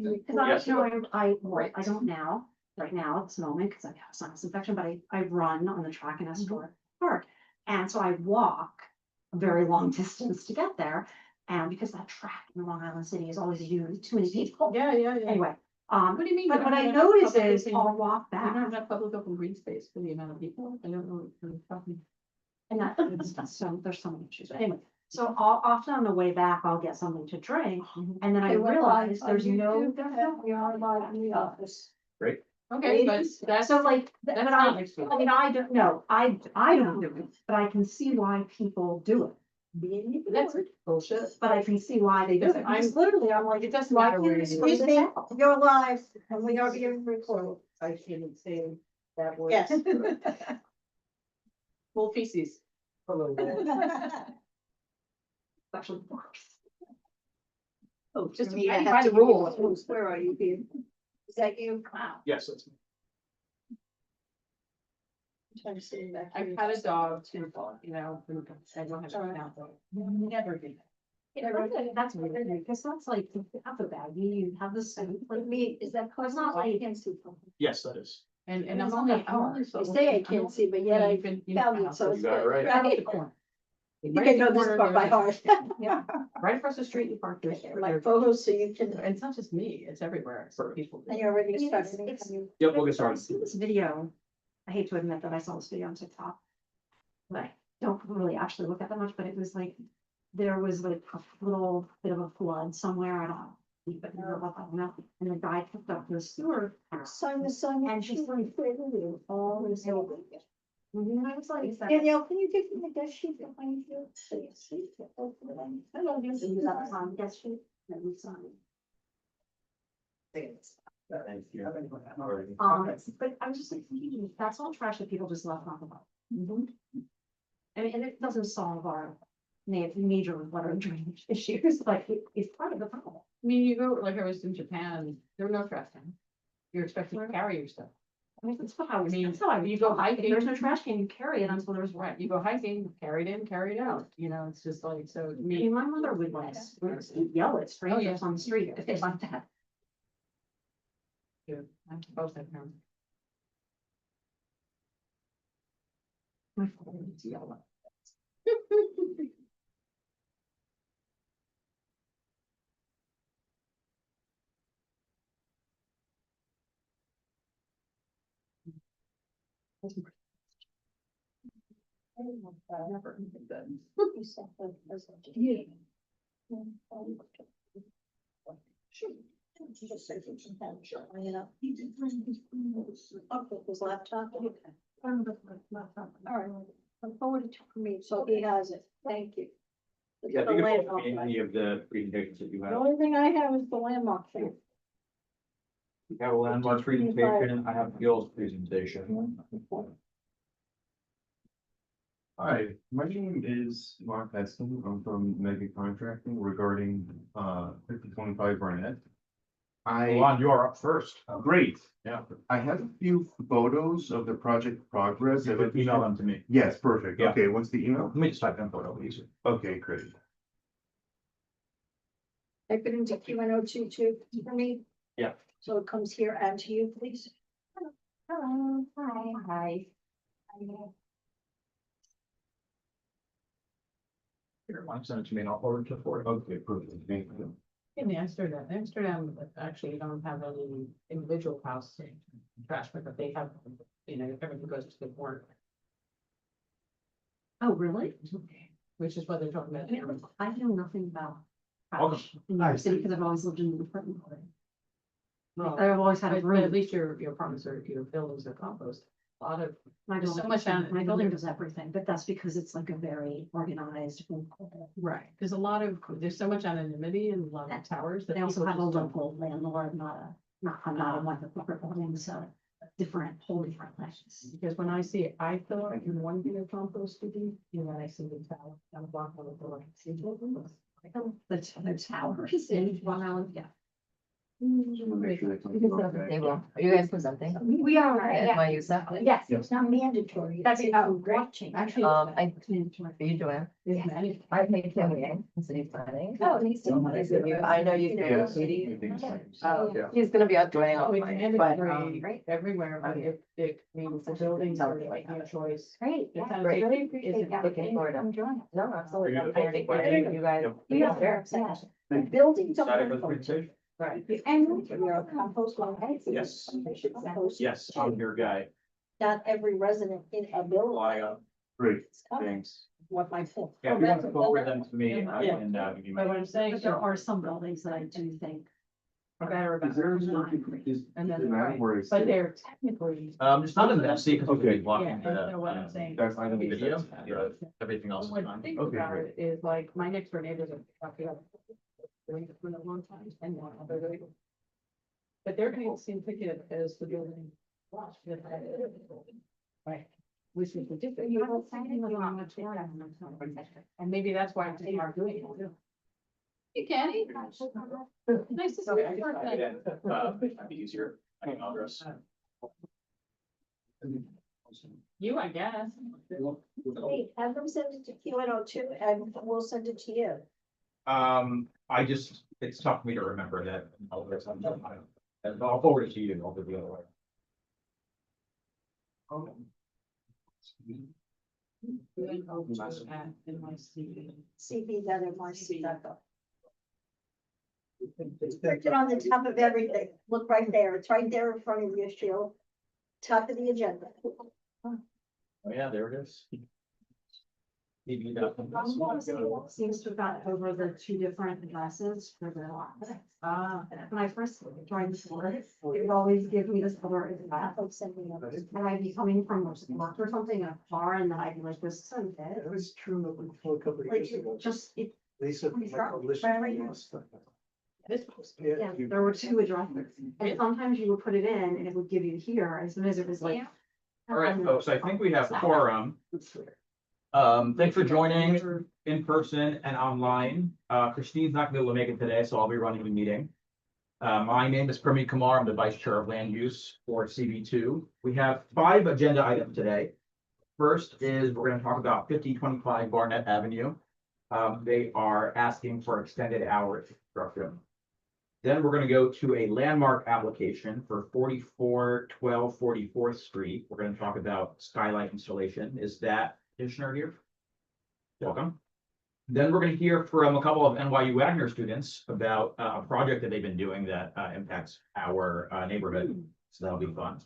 Because I, Yes. you know, well, I don't now, right now, at this moment, because I have sinus infection, but I run on the track in Estor Park. And so I walk a very long distance to get there. And because that track in Long Island City is always used, too many people. Yeah. Anyway, What do you mean? but You what don't I have notice public is open- I'll walk You back. don't have public open green space for the amount of people. I don't know what you're talking. And that's so, there's so many issues, but anyway, so often on the way back, I'll get something to drink, and then I Okay, we're realize live on there's no. YouTube. We are live in the office. Okay, but that's, So like, that's but not I excuse. mean, I don't know, I don't do it, but I can see why people do it. That's bullshit. But I can see why they do it, because literally, I'm like, It doesn't why matter where can't you this Excuse person me, tell? you're live and we are being recorded. I shouldn't say that word. Yes. Full feces. Actually works. Oh, just Me, I by have the to give you rules. clues. Where are you, Peter? Is that you? Wow. Yes, that's me. I'm trying to see back I've here. had a dog too, you know, I don't have a cat dog. Never did. Yeah, that's weird, because that's like, you have the baggie, you have the suit, like Me, is that close? not I like- can't see from here. Yes, that is. And It's I'm only only, a I'm only. car. They say I can't see, but yet I found it, so it's You got it good. right. right Right. at the corner. You can know this part by heart. Yeah. Right across the street, you park there. My photos, so you can, And it's not just me, it's everywhere. So people. and you're already It's- started. it's- Yep, we'll get I started. see this video, I hate to admit that I saw this video on TikTok. But I don't really actually look at that much, but it was like, there was like a little bit of a flood somewhere, I don't know. But I don't know, and the guy picked up the sewer. tap, Sign the sign. And she's like, all this. And I was like, is that- Danielle, can you give me the desk sheet behind you? So you see. I don't use it, that's on guest sheet, that we signed. Thank you. But I was just like, that's all trash that people just left on the bottom. I mean, and it doesn't solve our major water drainage issues, but it's part of the problem. I mean, you go, like I was in Japan, there were no trash cans. You're expected to carry your stuff. I mean, that's what I was, I mean, that's how I, you go if hiking- there's no trash can, you carry it until there's Right, you go hiking, carry it in, carry it out, you know, it's just like, so I me. mean, my mother would like yell at strangers yeah. on the street if they like that. I'm both at home. My father would yell at. Never been done. You said that as a- Yeah. Sure. Just say from some time, sure, you know. I'll put his laptop. All right, I'm forwarded to me, so he has it, thank you. Yeah, The if you could landmark put me in thing. any of the presentations that you The have. only thing I have is the landmark thing. You have a landmark presentation, I have Gil's presentation. Hi, my name is Mark Heston. I'm from Mega Contracting regarding 5025 Barnett. You are up first. Great. Yeah. I have a few photos of the project progress. You could email them to me. Yes, perfect. Yeah. Okay, what's the email? Let me just type in photo, easier. Okay, great. Type it into Q1022 for me. Yeah. So it comes here and to you, please. Hello, hi. Here, why don't you send it to me and I'll forward it to for you. Okay, perfect. Thank you. In Amsterdam, actually don't have any individual house trash, but they have, you know, everything goes to the corner. Oh, really? Which is what they're talking about. here. I know nothing about. Welcome. trash in New York City because I've always lived in the apartment. Well, I've always had a but at room. least your apartments or your buildings are compost. A lot of, My there's so building, much down- my building does everything, but that's because it's like a very organized. right, there's a lot of, there's so much anonymity and a lot of towers that They also people have a just don't. local landlord, not one of the corporate buildings, so whole different things. Because when I see, I fill out in one bit of compost to be, you know, I see the tower, down the block on the door, I see. The towers in Long Island, yeah. Make sure they come to work today. They will. Are you guys presenting? We are, At my USA? yes. It's not mandatory. That's it's how- watching. Actually. I, are you Joanne? There's many. I think Kim Yang, in city planning. Oh, he's So nice of you. I know you've been Yes. with Katie. Oh, Yeah. He's gonna be out doing all It's mine, but, mandatory everywhere, but if it means the buildings are making a choice. Great, The yeah. town Great. Really is appreciate that. looking forward to- I'm enjoying it. no, absolutely. Are you I think we're- you guys. We are, yeah. The buildings are. Excited for the presentation? Right. And we are a compost line. Yes. Compost. Yes, I'm your guy. Not every resident in a building. Great, is coming. thanks. What my point. Yeah, if you want to forward them to me, I Yeah. can, give you But what my. I'm saying, But there are some buildings that I do think. are better about. Is there a design. certain, is, And then, the map right, where it's? but they're technically. It's not in the FC because we'll be Okay. blocking Yeah, the. you know what I'm saying. That's, I don't think Video, that's. yeah, everything else is One fine. thing Okay, about great. it is like my next door neighbors are talking about doing it for a long time and now they're really. But they're gonna seem ticket as the building. Right. Which is the difference. And maybe that's why they are doing it too. You can eat. Nice to see you. That'd be easier. I can address. You, I guess. Hey, have them send it to QNO2 and we'll send it to you. It's tough for me to remember that. And I'll forward it to you, I'll do the other way. CB.NYC.gov. Put it on the top of everything. Look right there. It's right there in front of you, Sheila. Top of the agenda. Oh, yeah, there it is. Seems to have gotten over the two different addresses for the. When I first joined the board, it would always give me this other address. I'll send you that. And I'd be coming from work or something in a car and then I'd be like, this is so dead. That was true a couple of Like, years ago. it just, it, Lisa. Pretty Michael sure. listened Right, to right. us. This. yeah, there were two addresses. And sometimes you would put it in and it would give you here as soon as it was like. All right, folks, I think we have quorum. Thanks for joining in person and online. Christine's not gonna be able to make it today, so I'll be running the meeting. My name is Pramit Kumar. I'm the Vice Chair of Land Use for CB2. We have 5 agenda items today. First is we're gonna talk about 5025 Barnett Avenue. They are asking for extended hours construction. Then we're gonna go to a landmark application for 4412 44th Street. We're gonna talk about skylight installation. Is that petitioner here? Welcome. Then we're gonna hear from a couple of NYU Wagner students about a project that they've been doing that impacts our neighborhood. So that'll be fun.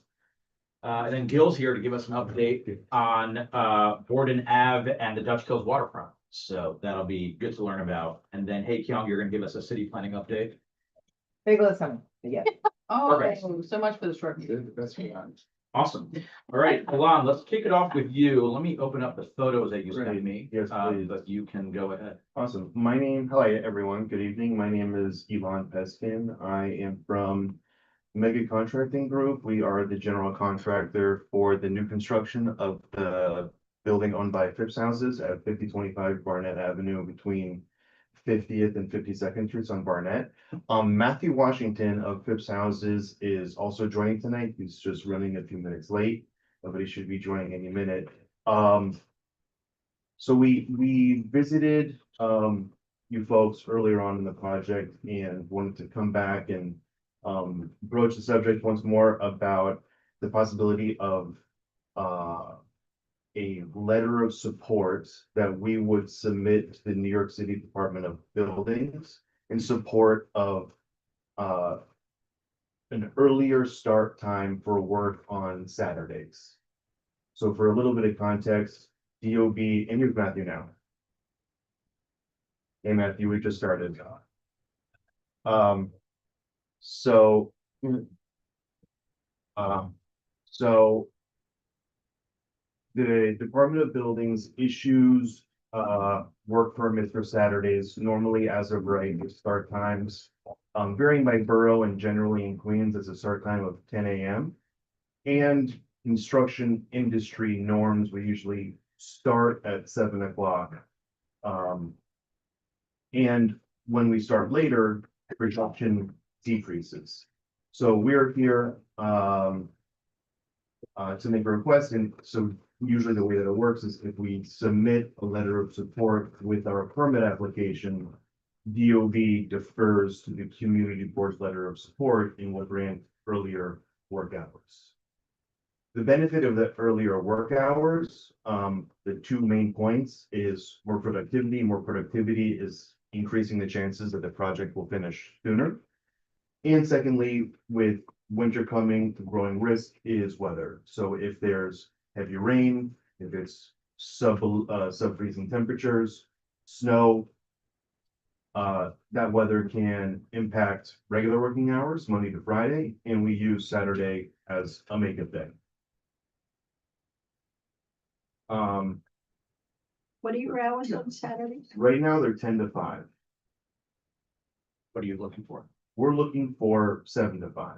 And then Gil's here to give us an update on Borden Ave and the Dutch Kills waterfront. So that'll be good to learn about. And then, hey, Kyung, you're gonna give us a city planning update. Big listen, yeah. Oh, Perfect. so much for the short meeting. That's fine. Awesome. All right, Alon, let's kick it off with you. Let me open up the photos that you sent me. Yes, please. But you can go ahead. Awesome. Hi, everyone. Good evening. My name is Elon Peskin. I am from Mega Contracting Group. We are the general contractor for the new construction of the building owned by Phipps Houses at 5025 Barnett Avenue between 50th and 52nd Streets on Barnett. Matthew Washington of Phipps Houses is also joining tonight. He's just running a few minutes late, but he should be joining any minute. So we visited you folks earlier on in the project and wanted to come back and broach the subject once more about the possibility of a letter of support that we would submit to the New York City Department of Buildings in support of an earlier start time for work on Saturdays. So for a little bit of context, DOB, and here's Matthew now. Hey, Matthew, we just started. So the Department of Buildings issues work permits for Saturdays, normally as of right, with start times. Varying by borough and generally in Queens, it's a start time of 10 a.m. And construction industry norms, we usually start at 7 o'clock. And when we start later, production decreases. So we're here, to make a request, and so usually the way that it works is if we submit a letter of support with our permit application, DOB defers to the community board's letter of support and will grant earlier work hours. The benefit of the earlier work hours, the two main points is more productivity. More productivity is increasing the chances that the project will finish sooner. And secondly, with winter coming, the growing risk is weather. So if there's heavy rain, if it's sub-freezing temperatures, snow, that weather can impact regular working hours, Monday to Friday, and we use Saturday as a makeup day. What are your hours on Saturdays? Right now, they're 10 to 5. What are you looking for? We're looking for 7 to 5.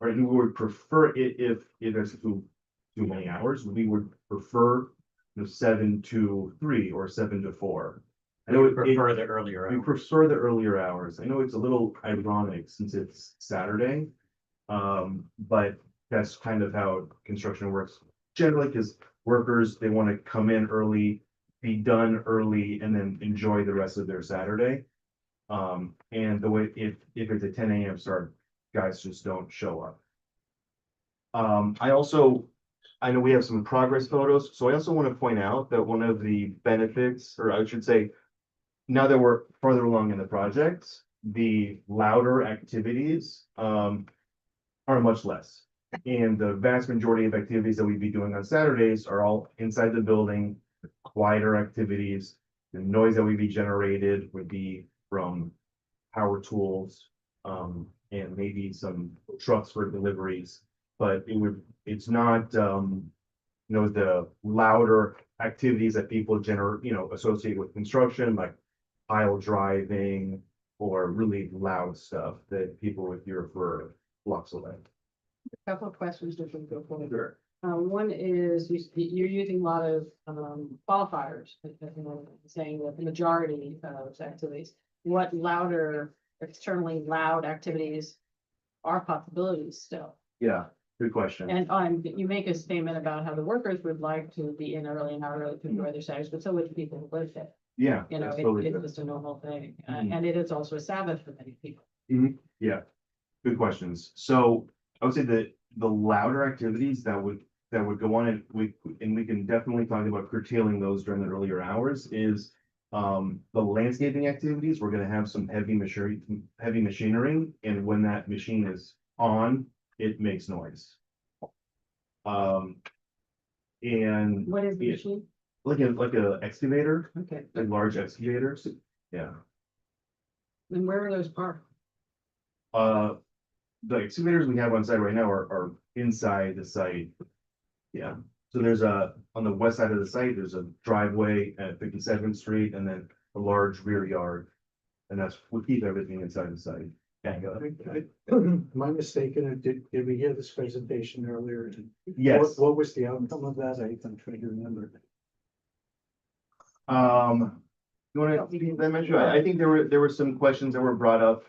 Right, we would prefer it if it's too many hours, we would prefer 7 to 3 or 7 to 4. I know We it, prefer the earlier. we prefer the earlier hours. I know it's a little ironic since it's Saturday. But that's kind of how construction works generally, because workers, they want to come in early, be done early, and then enjoy the rest of their Saturday. And the way, if it's a 10 a.m. start, guys just don't show up. I know we have some progress photos, so I also want to point out that one of the benefits, or I should say, now that we're further along in the project, the louder activities are much less. And the vast majority of activities that we'd be doing on Saturdays are all inside the building, quieter activities. The noise that would be generated would be from power tools, and maybe some trucks for deliveries. But it's not, the louder activities that people associate with construction, like pile driving or really loud stuff that people would hear for blocks away. Couple of questions just to go forward. Sure. One is you're using a lot of qualifiers, saying that the majority of activities. What louder, externally loud activities are possibilities still? Yeah, good question. And you make a statement about how the workers would like to be in early and out early to enjoy their Saturdays, but so would the people who live there. Yeah. You know, that's totally it's good. just a normal thing, Mhm. and it is also a Sabbath for many people. Yeah, good questions. So I would say that the louder activities that would go on, and we can definitely talk about curtailing those during the earlier hours is the landscaping activities. We're gonna have some heavy machinery, and when that machine is on, it makes noise. And What is the Yeah. machine? like a excavator, Okay, like large excavators, yeah. and where are those parked? The excavators we have on site right now are inside the site. Yeah, so there's on the west side of the site, there's a driveway at 57th Street and then a large rear yard. And we keep everything inside the site. Okay, go ahead. Am I mistaken, did we hear this presentation earlier? Yes, What was the outcome of that? I'm trying to remember. you wanna, mention, I think there were some questions that were brought up,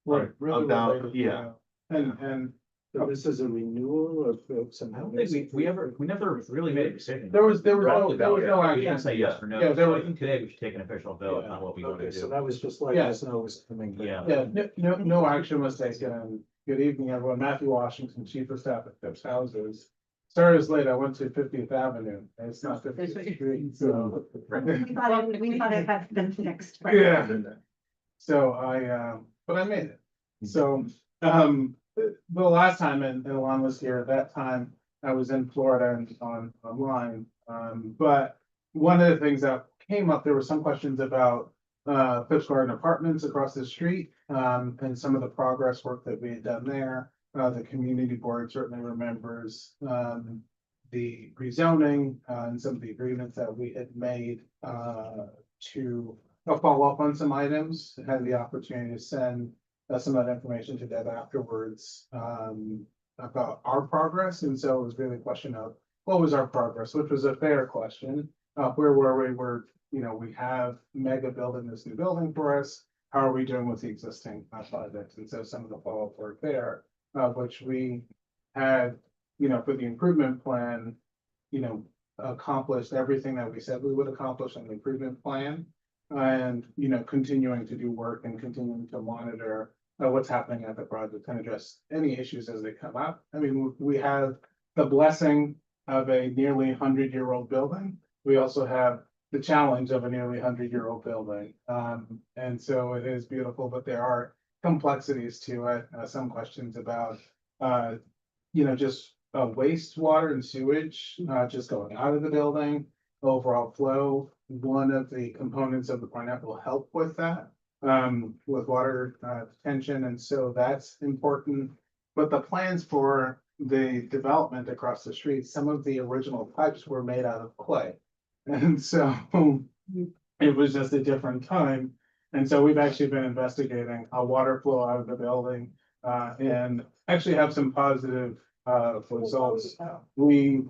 Right. Really about, related, yeah. And so this is a renewal of I somehow. don't think we never really made a decision. There was no We action. can't say yes or no. Yeah, there So I was- think today we should take an official vote Yeah, on what we want Okay, to so do. that was just like, Yeah. us know was coming. Yeah. Yeah, no action was taken. Good evening, everyone. Matthew Washington, Chief of Staff at Phipps Houses. Sorry I was late. I went to 50th Avenue. And it's not 50th Street, so. We thought it had been fixed. but- Yeah. So but I made it. So, the last time, and Alon was here at that time, I was in Florida and online. But one of the things that came up, there were some questions about Phipps Garden Apartments across the street, and some of the progress work that we had done there. The community board certainly remembers the rezoning and some of the agreements that we had made to follow up on some items. Had the opportunity to send some of that information to Deb afterwards about our progress. And so it was really a question of what was our progress, which was a fair question. Where were we? We have Mega building this new building for us. how are we doing with the existing projects? And so some of the follow-up work there, which we had, for the improvement plan, accomplished everything that we said we would accomplish on the improvement plan. And, continuing to do work and continuing to monitor what's happening at the project and address any issues as they come up. I mean, we have the blessing of a nearly 100-year-old building. We also have the challenge of a nearly 100-year-old building. And so it is beautiful, but there are complexities to it. Some questions about, just wastewater and sewage, just going out of the building, overall flow. One of the components of the plan will help with that, with water detention, and so that's important. But the plans for the development across the street, some of the original pipes were made out of clay. And so it was just a different time. And so we've actually been investigating a water flow out of the building, and actually have some positive results. We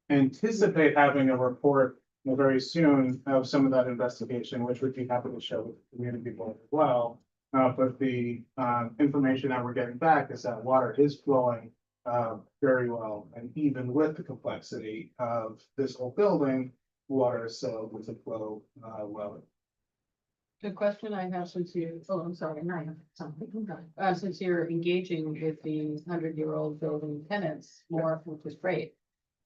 anticipate having a report very soon of some of that investigation, which we'd be happy to share with the community people as well. But the information that we're getting back is that water is flowing very well, and even with the complexity of this whole building, water is still with the flow well. Good question I have since I'm sorry, And I have something. since you're engaging with the 100-year-old building tenants more, which is great.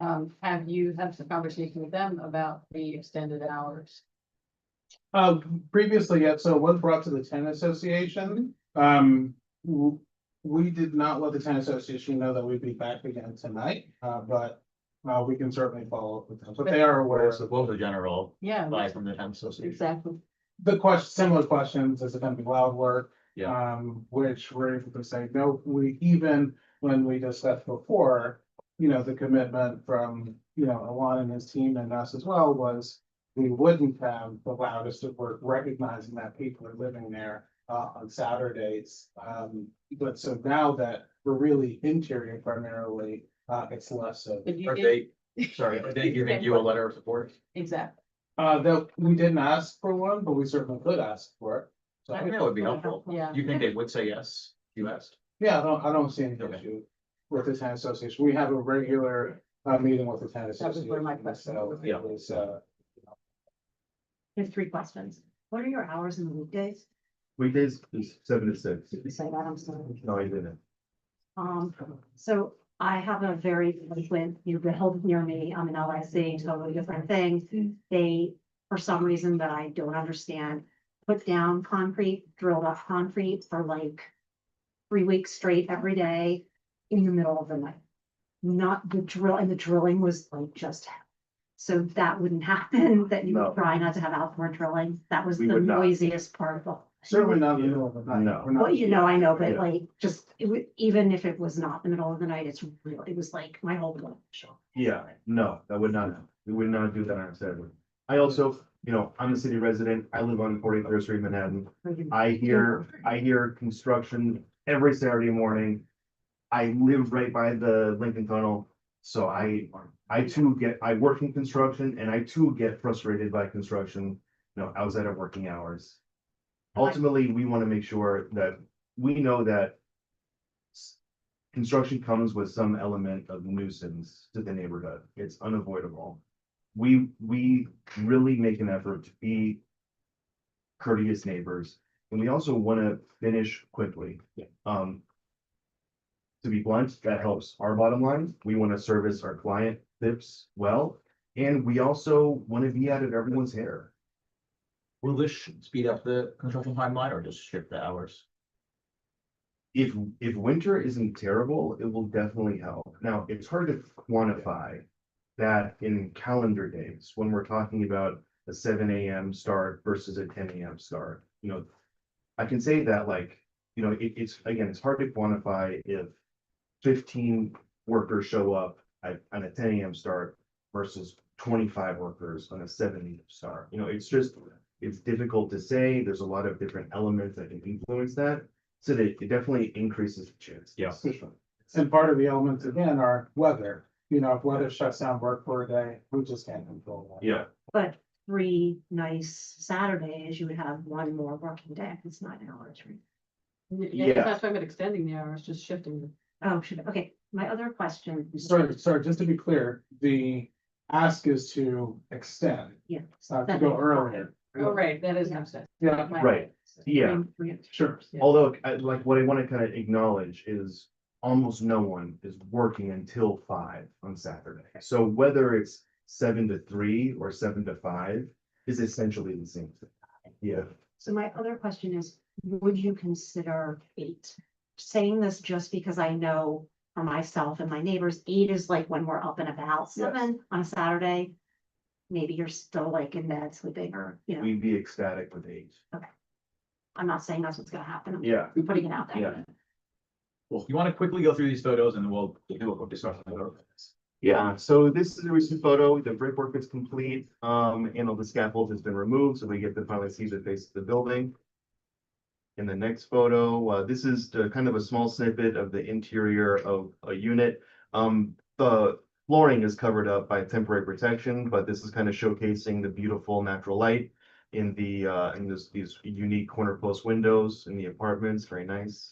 Have you had some conversation with them about the extended hours? Previously, yeah, so it was brought to the tenant association. We did not let the tenant association know that we'd be back again tonight, but we can certainly follow up with them, but they are aware. So what was the general Yeah, advice from the town association? exactly. The similar questions, is it gonna be loud work? Yeah. Which we're able to say, no, even when we discussed before, the commitment from, Alon and his team and us as well was we wouldn't have the loudest of work, recognizing that people are living there on Saturdays. But so now that we're really interior primarily, it's less of. But you Are did- they giving you a letter of support? Exactly. That we didn't ask for one, but we certainly could ask for it. So, I think that would be helpful. Yeah. You think they would say yes? You asked? yeah, I don't see any Okay. issue with the tenant association. We have a regular meeting with the tenant That was association. one of my questions. So Yeah. it was, I have 3 questions. What are your hours in the weekdays? Weekdays is 7 to 6. You say that, I'm sorry. No, I didn't. So I have a very frequent, you build near me, I'm an LIC, totally different thing. They, for some reason that I don't understand, put down concrete, drilled up concrete for like 3 weeks straight every day in the middle of the night. Not the drill, and the drilling was like just. So that wouldn't happen, that you No. would try not to have outdoor drilling. That was We the would not. noisiest part of the. certainly not in the middle of the night. No. We're not- Well, I know, but Yeah. like, just, even if it was not the middle of the night, it's real, it was like my whole blood. Yeah, no, that would not, we would not do that on Saturday. I also, I'm a city resident. I live on 43rd Street, Manhattan. I hear construction every Saturday morning. I live right by the Lincoln Tunnel, so I work in construction and I too get frustrated by construction, outside of working hours. Ultimately, we want to make sure that we know that construction comes with some element of nuisance to the neighborhood. It's unavoidable. We really make an effort to be courteous neighbors, and we also want to finish quickly. To be blunt, that helps our bottom line. We want to service our client tips well, and we also want to be out of everyone's hair. Will this speed up the construction timeline or just shift the hours? If winter isn't terrible, it will definitely help. Now, it's hard to quantify that in calendar days when we're talking about a 7 a.m. start versus a 10 a.m. start. I can say that it's hard to quantify if 15 workers show up on a 10 a.m. start versus 25 workers on a 7 a.m. start. It's difficult to say. There's a lot of different elements that can influence that. So that it definitely increases the chance. Yeah. And part of the elements again are weather. If weather shuts down work for a day, we just can't control that. Yeah. But 3 nice Saturdays, you would have 1 more working day. It's 9 hours, right? Yeah, that's why I'm extending the hours, just shifting them. Oh, should, okay, my other question. Sorry, just to be clear, the ask is to extend. Yeah. It's not to go earlier. Oh, right, that is upset. Yeah, Right. Yeah. sure. Although, like, what I want to kind of acknowledge is almost no one is working until 5 on Saturday. So whether it's 7 to 3 or 7 to 5 is essentially the same thing. Yeah. So my other question is, would you consider 8? Saying this just because I know for myself and my neighbors, 8 is like when we're up and about. 7 on a Saturday, maybe you're still like in bed sleeping or, you know, We'd be ecstatic with 8. I'm not saying that's what's gonna happen. Yeah. I'm putting it out there. Yeah. Well, you want to quickly go through these photos and then we'll do a quick discussion. Yeah, so this is a recent photo. The brickwork is complete, and all the scaffold has been removed, so we get to finally see the face of the building. In the next photo, this is kind of a small snippet of the interior of a unit. The flooring is covered up by temporary protection, but this is kind of showcasing the beautiful natural light in these unique corner post windows in the apartments. Very nice.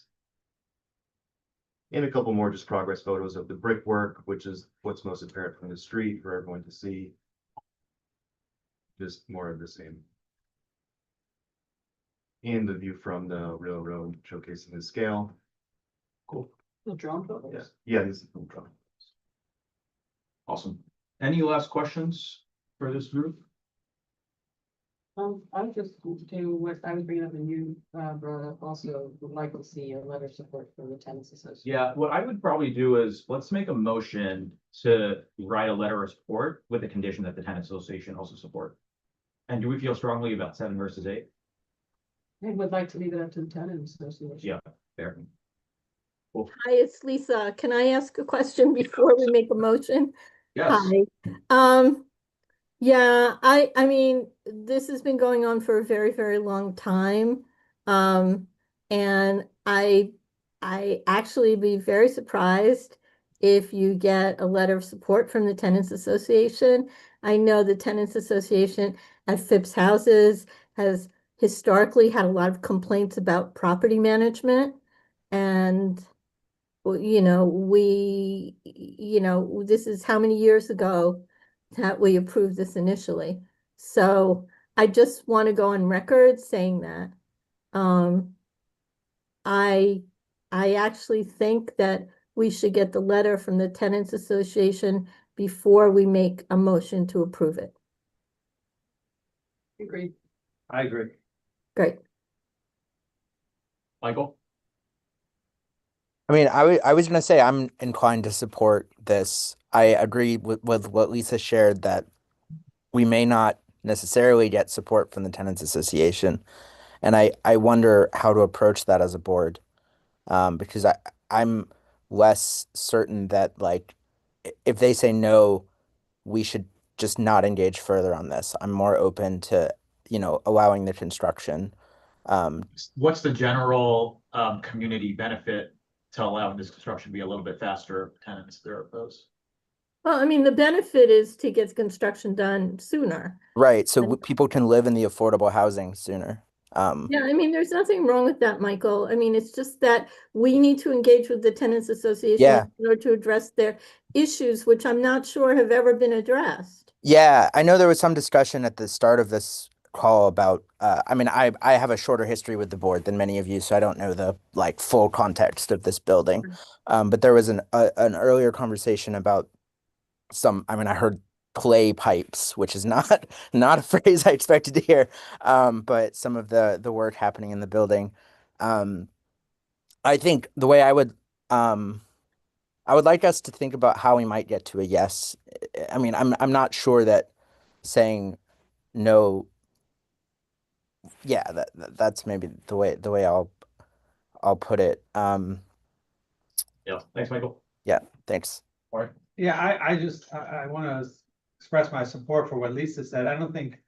And a couple more just progress photos of the brickwork, which is what's most apparent from the street for everyone to see. Just more of the same. And the view from the railroad showcasing the scale. Cool. The drone photos. Yeah, this is from drawing. Awesome. Any last questions for this group? I was just to what I was bringing up and you brought up also would like to see a letter of support for the tenants association. Yeah, what I would probably do is, let's make a motion to write a letter of support with the condition that the tenant association also support. And do we feel strongly about 7 versus 8? I would like to leave it up to the tenants association. Yeah. Fair. Hi, it's Lisa. Can I ask a question before we make a motion? Yes. Hi. Yeah, I mean, this has been going on for a very, very long time. And I actually be very surprised if you get a letter of support from the Tenants Association. I know the Tenants Association at Phipps Houses has historically had a lot of complaints about property management. And, well, you know, this is how many years ago that we approved this initially. So I just want to go on record saying that. I actually think that we should get the letter from the Tenants Association before we make a motion to approve it. Agreed. I agree. Great. Michael? I mean, I was gonna say I'm inclined to support this. I agree with what Lisa shared that we may not necessarily get support from the Tenants Association. And I wonder how to approach that as a board. Because I'm less certain that like if they say no, we should just not engage further on this. I'm more open to, allowing the construction. What's the general community benefit to allowing this construction to be a little bit faster? Tenants that are opposed. Well, I mean, the benefit is to get construction done sooner. Right. So people can live in the affordable housing sooner. Yeah, I mean, there's nothing wrong with that, Michael. I mean, it's just that we need to engage with the Tenants Association Yeah. in order to address their issues, which I'm not sure have ever been addressed. Yeah, I know there was some discussion at the start of this call about, I have a shorter history with the board than many of you, so I don't know the like full context of this building. But there was an earlier conversation about I heard play pipes, which is not a phrase I expected to hear. But some of the work happening in the building. I think the way I would like us to think about how we might get to a yes. I mean, I'm not sure that saying no. Yeah, that's maybe the way I'll put it. Yeah. Thanks, Michael. Yeah, thanks. All right. Yeah, I want to express my support for what Lisa said. I don't think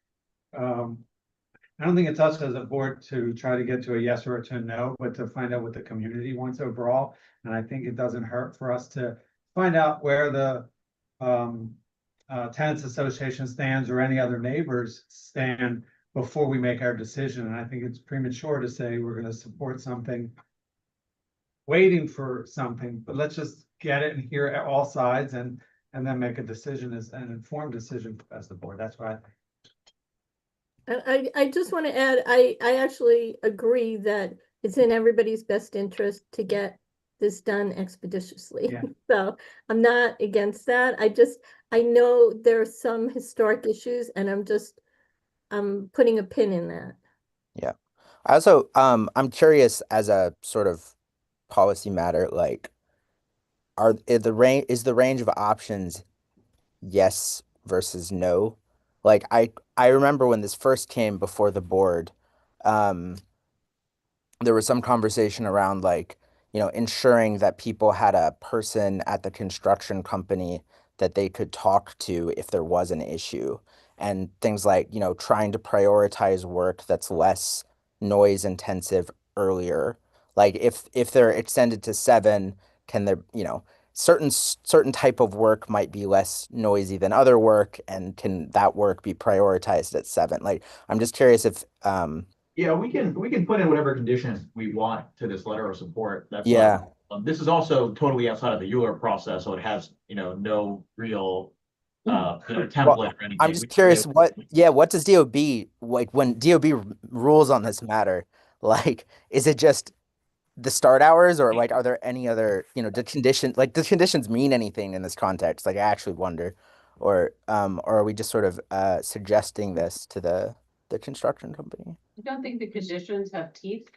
it's us as a board to try to get to a yes or to a no, but to find out what the community wants overall. And I think it doesn't hurt for us to find out where the tenants association stands or any other neighbors stand before we make our decision. And I think it's premature to say we're gonna support something, waiting for something, but let's just get it and hear all sides and then make a decision as an informed decision as the board. That's what I think. And I just want to add, I actually agree that it's in everybody's best interest to get this done expeditiously. Yeah. So I'm not against that. I know there are some historic issues and I'm putting a pin in that. I also, I'm curious as a sort of policy matter, like, is the range of options yes versus no? Like, I remember when this first came before the board, there was some conversation around, like, ensuring that people had a person at the construction company that they could talk to if there was an issue, and things like, trying to prioritize work that's less noise intensive earlier. Like, if they're extended to 7, can there, certain type of work might be less noisy than other work, and can that work be prioritized at 7? Like, I'm just curious if Yeah, we can put in whatever conditions we want to this letter of support. That's Yeah. This is also totally outside of the Euler process, so it has, no real template or anything. I'm just curious what does DOB, like, when DOB rules on this matter, like, is it just the start hours, or like, are there any other, the conditions mean anything in this context? Like, I actually wonder, or are we just sort of suggesting this to the construction company? I don't think the conditions have teeth.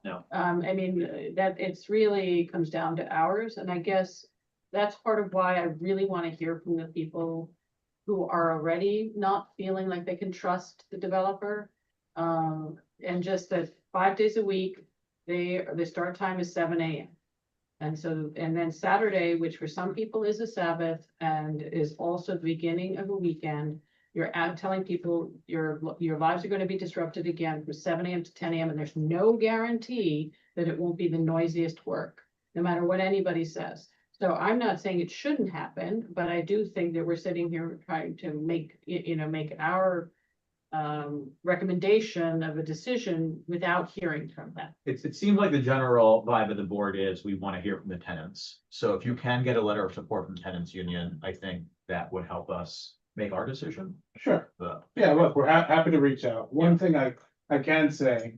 No. I mean, that it's really comes down to hours, and I guess that's part of why I really want to hear from the people who are already not feeling like they can trust the developer. And just that 5 days a week, the start time is 7 a.m. And so, and then Saturday, which for some people is a Sabbath and is also the beginning of a weekend, you're out telling people your lives are going to be disrupted again from 7 a.m. to 10 a.m. and there's no guarantee that it won't be the noisiest work, no matter what anybody says. So I'm not saying it shouldn't happen, but I do think that we're sitting here trying to make, make our recommendation of a decision without hearing from them. It seems like the general vibe of the board is we want to hear from the tenants. So if you can get a letter of support from tenants union, I think that would help us make our decision. Sure. But Yeah, look, we're happy to reach out. One thing I can say,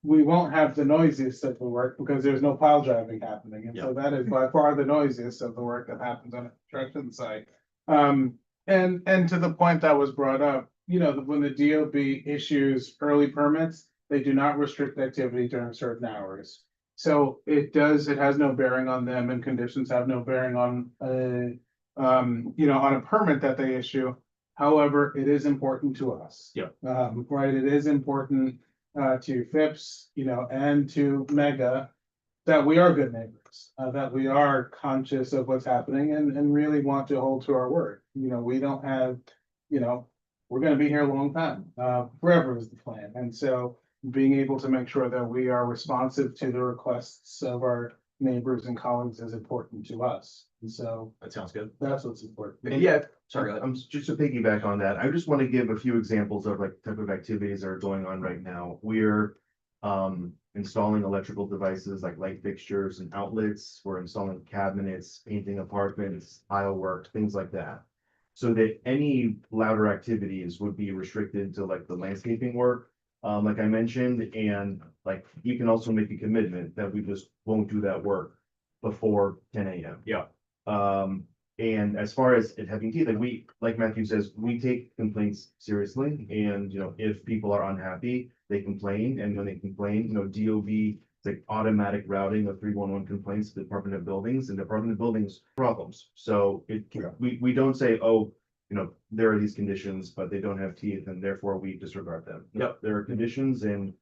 we won't have the noisiest of the work because there's no pile driving happening. And so that is by far the noisiest of the work that happens on a construction site. And to the point that was brought up, when the DOB issues early permits, they do not restrict activity during certain hours. So it has no bearing on them, and conditions have no bearing on on a permit that they issue. However, it is important to us. Yeah. Right, it is important to FIPS, and to Mega, that we are good neighbors, that we are conscious of what's happening and really want to hold to our word. We don't have, we're gonna be here a long time, forever is the plan. And so being able to make sure that we are responsive to the requests of our neighbors and colleagues is important to us. And so that sounds good. that's what's important. And yeah, sorry, go ahead. Just to piggyback on that, I just want to give a few examples of like type of activities that are going on right now. We're installing electrical devices like light fixtures and outlets. We're installing cabinets, painting apartments, tile work, things like that. So that any louder activities would be restricted to like the landscaping work, like I mentioned, and like you can also make a commitment that we just won't do that work before 10 a.m. Yeah. And as far as it having teeth, like Matthew says, we take complaints seriously. And, if people are unhappy, they complain. And when they complain, DOB, it's like automatic routing of 311 complaints to the Department of Buildings, and Department of Buildings problems. So we don't say, oh, there are these conditions, but they don't have teeth and therefore we disregard them. Yep. There are conditions, and,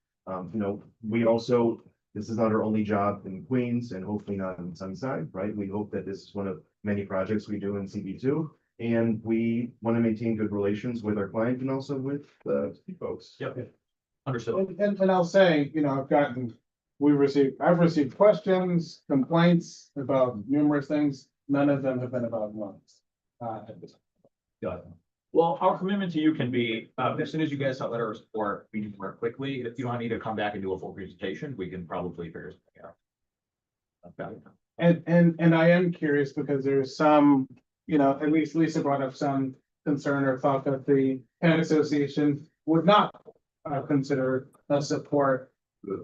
we also, this is not our only job in Queens and hopefully not in Sunnyside, right? We hope that this is one of many projects we do in CB2, and we want to maintain good relations with our client and also with the folks. Yep. Understood. And I'll say, I've received questions, complaints about numerous things. None of them have been about noise. Got it. Well, our commitment to you can be, as soon as you guys have letter of support, we can work quickly. If you don't need to come back and do a full presentation, we can probably figure something out. Okay. And I am curious because there's some, you know, at least Lisa brought up some concern or thought that the tenant association would not consider a support.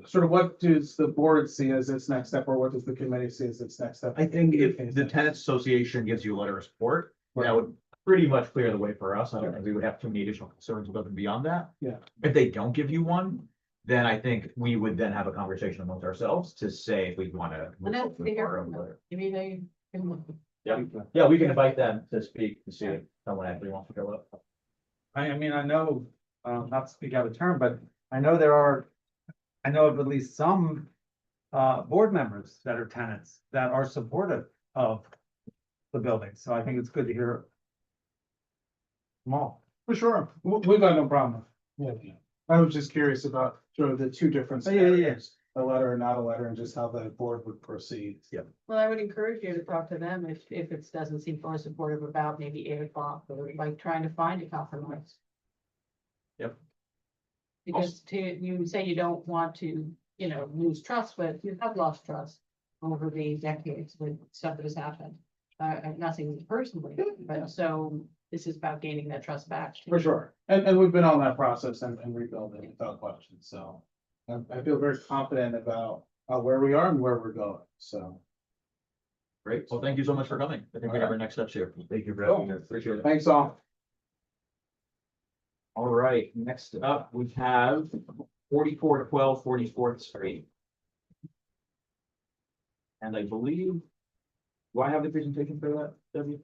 Sort of what does the board see as its next step, or what does the committee see as its next step? I think if the tenants association gives you a letter of support, that would pretty much clear the way for us. I don't think we would have too many additional concerns above and beyond that. Yeah. If they don't give you one, then I think we would then have a conversation amongst ourselves to say if we want to. And that's bigger. Maybe they. Yeah, we can invite them to speak to see if someone actually wants to go up. I mean, I know, not to speak out of turn, but I know I know of at least some board members that are tenants that are supportive of the building, so I think it's good to hear them all. For sure, we've got no problem. Yeah, I was just curious about sort of the two different Oh, yeah, yeah, yeah. scenarios, a letter or not a letter, and just how the board would proceed. Yeah. Well, I would encourage you to talk to them if it doesn't seem fully supportive about maybe 8 o'clock or like trying to find a compromise. Yep. Because you say you don't want to, lose trust, but you have lost trust over the decades with stuff that has happened. Nothing personally, but so this is about gaining that trust back. For sure, and we've been on that process and rebuilding without question, so. I feel very confident about where we are and where we're going, so. Great. Well, thank you so much for coming. I think we have our next steps here. Thank you for having us. Appreciate it. Thanks all. All right, next up, we have 4412 44th Street. And I believe, do I have the presentation for that, Debbie?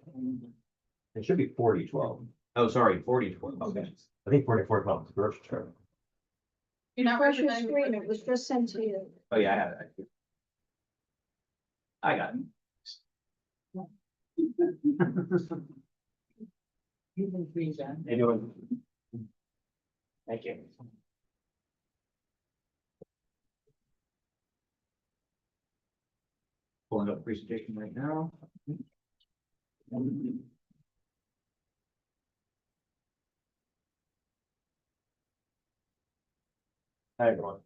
It should be 4012. Oh, sorry, 4012. Okay. I think 4412 is the first term. You're not Refresh your representing- screen, it was just sent to you. Oh, yeah, I have it. I got it. You've been free, Jen. How you doing? Thank you. Pulling up the presentation right now. Hi, everyone.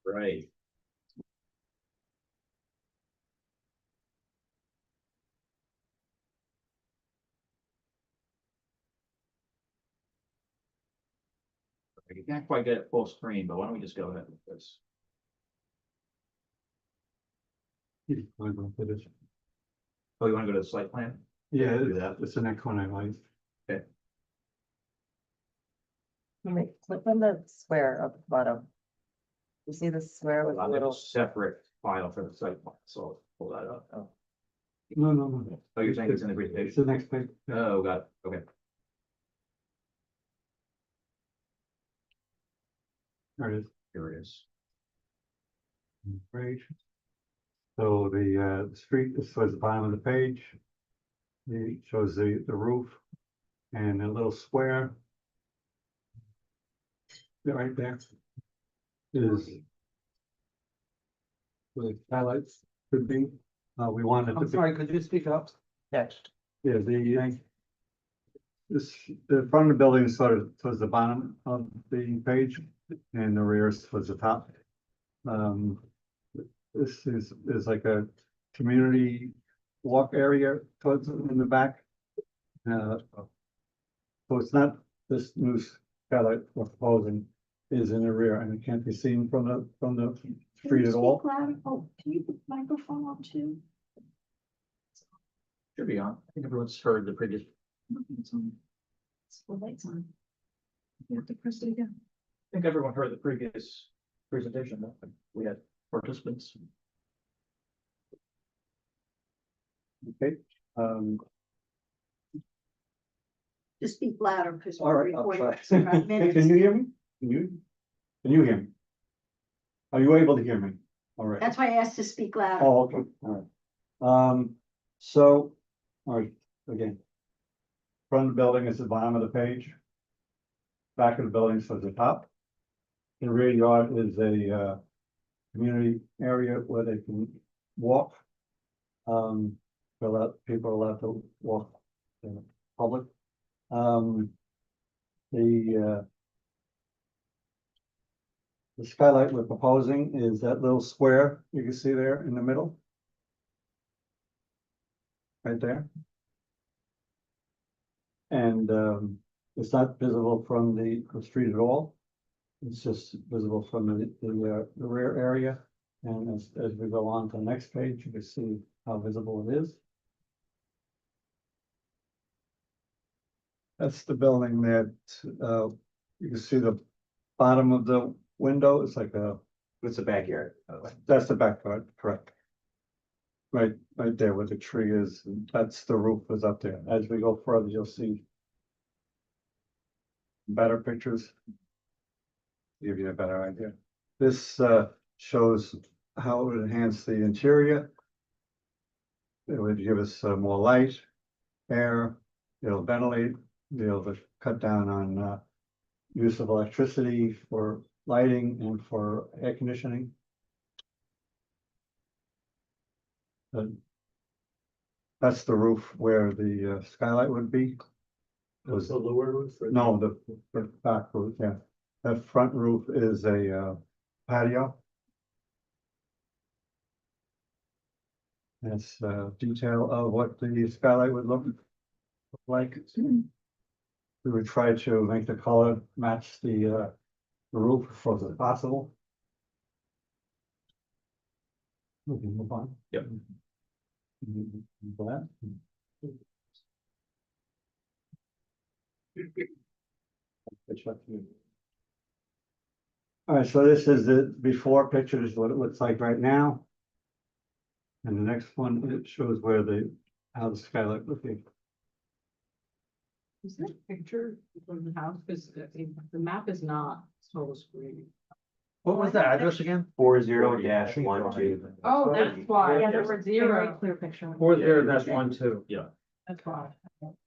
Right. You can't quite get it full screen, but why don't we just go ahead with this? Oh, you want to go to the site plan? Yeah, Do that. it's the next one I like. Click on the square up the bottom. You see the square with I a have a little, separate file for the site plan, so I'll pull that up. No. Oh, you're saying it's in the It's presentation? the next page. Oh, got it. Okay. There it is. Here it is. Page. So the street, this was the bottom of the page. It shows the roof and a little square. Right there. Is. The highlights could be, we wanted to. I'm sorry, could you speak up? Next. Yeah, the front of the building is sort of towards the bottom of the page and the rear is towards the top. This is like a community walk area towards in the back. So it's not this new skylight we're proposing is in the rear and it can't be seen from the street at all. Oh, can you put the microphone on too? Should be on. I think everyone's heard the previous. It's on. It's the lights on. You have to press it again. I think everyone heard the previous presentation. We had participants. Okay, Just speak louder, because all we're right, I'll recording. try. for 5 Can minutes. you hear me? Can you hear me? Are you able to hear me? All right. That's why I asked to speak louder. Oh, okay, all right. So, all right, again. Front of the building is the bottom of the page. Back of the building is at the top. The rear yard is a community area where they can walk People are allowed to walk in public. The the skylight we're proposing is that little square you can see there in the middle. Right there. And it's not visible from the street at all. It's just visible from the rear area. And as we go on to the next page, you can see how visible it is. That's the building that, you can see the bottom of the window. It's like It's a backyard, by the way. that's the backyard, correct. Right there where the tree is, that's the roof is up there. As we go further, you'll see better pictures. Give you a better idea. This shows how it would enhance the interior. It would give us more light, air, it'll ventilate, be able to cut down on use of electricity for lighting and for air conditioning. That's the roof where the skylight would be. Was the lower roof? No, the back roof, yeah. That front roof is a patio. That's a detail of what the skylight would look like. We would try to make the color match the roof as close as possible. We can move on. Yep. That. All right, so this is the before picture, this is what it looks like right now. And the next one, it shows where how the skylight would be. Is that picture from the house? Because the map is not total screen. What was the address again? 40-12. Oh, that's why. Yeah, There there's were a very zero. clear picture. 40-12. Yeah. That's why.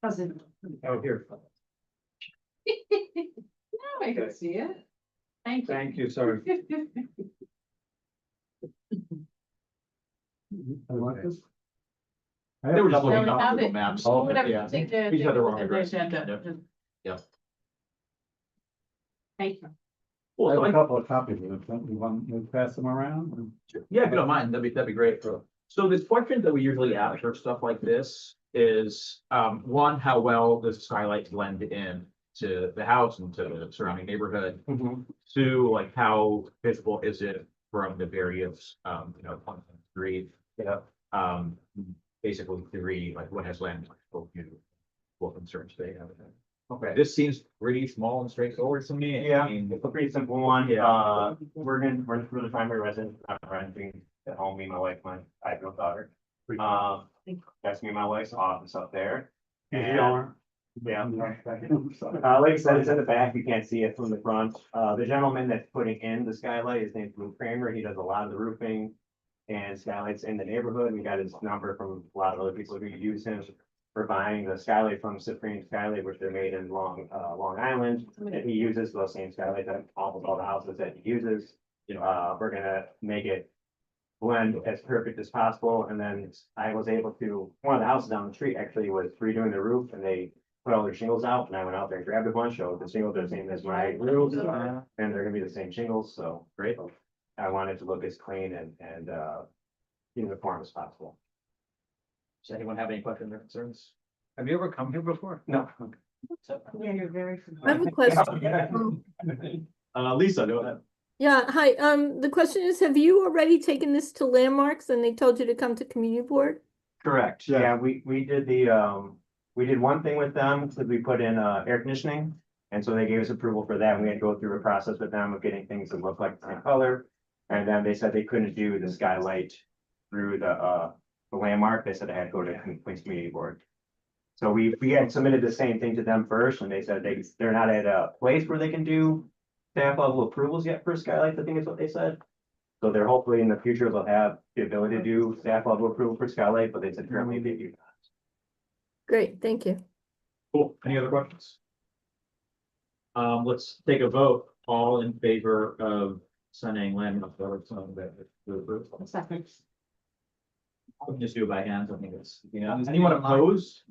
Doesn't. Oh, here. Now I can see it. Thank you. Thank you, sorry. I want this. They were just No, looking we up have Google it. Maps. Whatever Yeah. you think. We just had the wrong the address. agenda. Yeah. Thank you. I Well, have so a I- couple of copies of it. You want me to pass them around? Yeah, if you don't mind, that'd be great. So this question that we usually ask for stuff like this is, one, how well does the skylight blend in to the house and to the surrounding neighborhood? Two, like how visible is it from the various, on the street? Yeah. Basically three, like what has land, what concerns they have. Okay. This seems pretty small and straightforward to me. Yeah, I mean, it's a pretty simple one. Yeah. We're the primary resident, I'm renting at home, me, my wife, my 5-year-old daughter. That's me and my wife's office up there. And- Yeah. Like I said, it's in the back, you can't see it from the front. The gentleman that's putting in the skylight, his name's Lou Kramer, he does a lot of the roofing and skylights in the neighborhood. We got his number from a lot of other people who use him for buying the skylight from Supreme Skylight, which they're made in Long Island. And he uses those same skylights at almost all the houses that he uses. We're gonna make it blend as perfect as possible. And then I was able to, one of the houses down the street actually was redoing the roof and they put all their shingles out and I went out there and grabbed a bunch. So the shingles are the same as my roof and they're gonna be the same shingles. So great. I wanted to look as clean and uniform as possible. Does anyone have any questions or concerns? Have you ever come here before? No. Yeah, you're very I have familiar. a question. Lisa, go ahead. Yeah, hi, the question is, have you already taken this to Landmarks and they told you to come to community board? Correct. Yeah. Yeah, we did we did one thing with them, because we put in air conditioning. And so they gave us approval for that. And we had to go through a process with them of getting things that look like the same color. And then they said they couldn't do the skylight through the landmark. They said they had to go to Queens Community Board. So we had submitted the same thing to them first, and they said they're not at a place where they can do staff level approvals yet for skylights, I think is what they said. So they're hopefully in the future they'll have the ability to do staff level approval for skylight, but they said currently they do not. Great, thank you. Cool. Any other questions? Let's take a vote. All in favor of sending Landmark. Second. We can just do it by hands, I think it's, anyone opposed?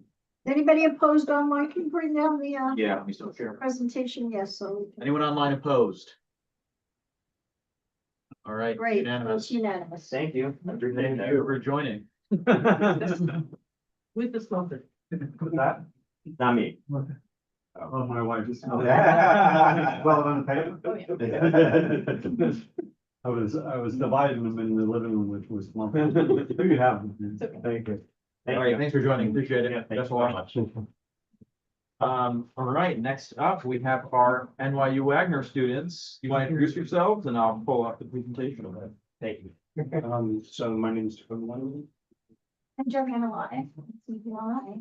Anybody opposed online can bring down the, Yeah, we still share. presentation, yes, so. Anyone online opposed? All right. Great, Unanimous. it's unanimous. Thank you. Thank you for joining. With the sponsor. That, not me. Oh, my wife just. Well, on the Oh, yeah. paper. I was dividing them in the living room, which was one. You have. It's okay. Thank you. All right, thanks for joining. Appreciate Yeah, it. thank That's you a very lot. much. All right, next up, we have our NYU Wagner students. You want to introduce yourselves and I'll pull up the presentation of it. Thank you. So my name is Dakota London. I'm Joanna Lai. Lai.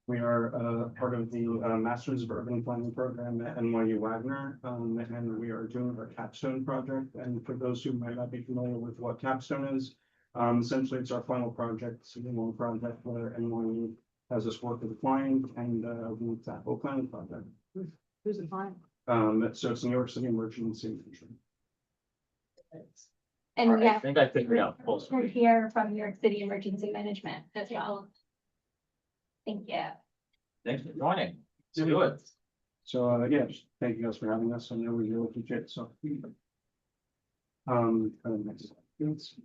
We are part of the Masters of Urban Planning program at NYU Wagner, and we are doing our capstone project. And for those who might not be familiar with what capstone is, essentially it's our final project, it's a long project where NYU has us work with a client and we tackle a planning project. Who's the client? So it's New York City Emergency Management. All And right, I yeah, think I figured out. both. we're here from New York City Emergency Management as well. Thank you. Thanks for joining. Let's do it. So, yeah, just thank you guys for having us. I know we really appreciate it, so. Next slide, please.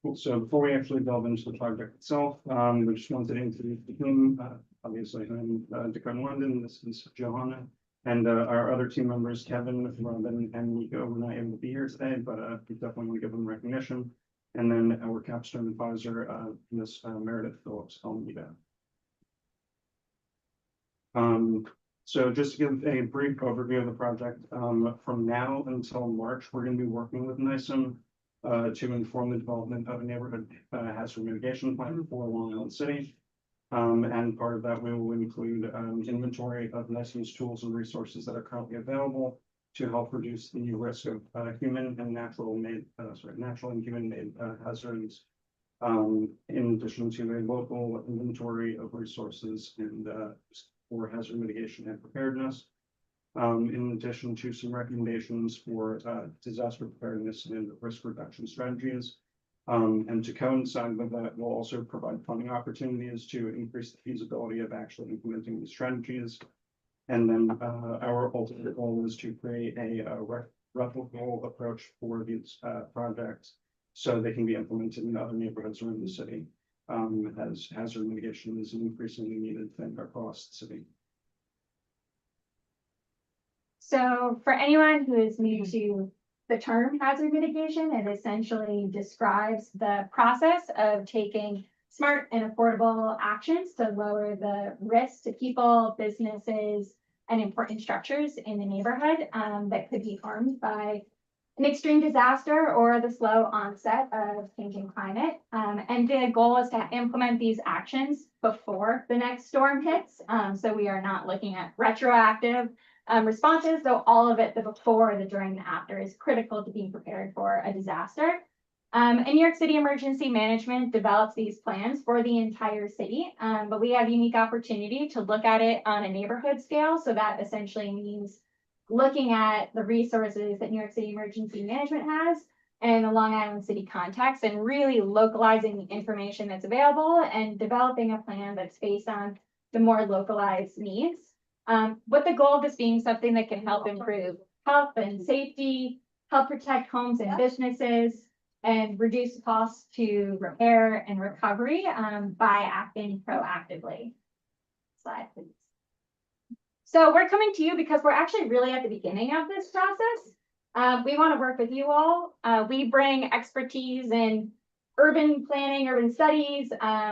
Cool, so before we actually delve into the project itself, we just wanted to introduce the team. Obviously, I'm Dakota London, this is Johanna. And our other team members, Kevin, Robin, and Nico, were not able to be here today, but we definitely want to give them recognition. And then our capstone advisor, Ms. Meredith Phillips Almeida. So just to give a brief overview of the project, from now until March, we're going to be working with NISM to inform the development of a neighborhood hazard mitigation plan for Long Island City. And part of that we will include inventory of NISM's tools and resources that are currently available to help reduce the risk of human and natural and human-made hazards. In addition to a local inventory of resources and for hazard mitigation and preparedness. In addition to some recommendations for disaster preparedness and risk reduction strategies. And to coincide with that, we'll also provide funding opportunities to increase the feasibility of actually implementing these strategies. And then our ultimate goal is to create a replicable approach for these projects so they can be implemented in other neighborhoods around the city as hazard mitigation is an increasingly needed thing across the city. So for anyone who is new to the term hazard mitigation, it essentially describes the process of taking smart and affordable actions to lower the risk to people, businesses, and important structures in the neighborhood that could be harmed by an extreme disaster or the slow onset of changing climate. And the goal is to implement these actions before the next storm hits. So we are not looking at retroactive responses, though all of it, the before, the during, the after is critical to being prepared for a disaster. And New York City Emergency Management develops these plans for the entire city, but we have unique opportunity to look at it on a neighborhood scale. So that essentially means looking at the resources that New York City Emergency Management has and the Long Island City context and really localizing the information that's available and developing a plan that's based on the more localized needs. With the goal of this being something that can help improve health and safety, help protect homes and businesses, and reduce costs to repair and recovery by acting proactively. Slide, please. So we're coming to you because we're actually really at the beginning of this process. We want to work with you all. We bring expertise in urban planning, urban studies.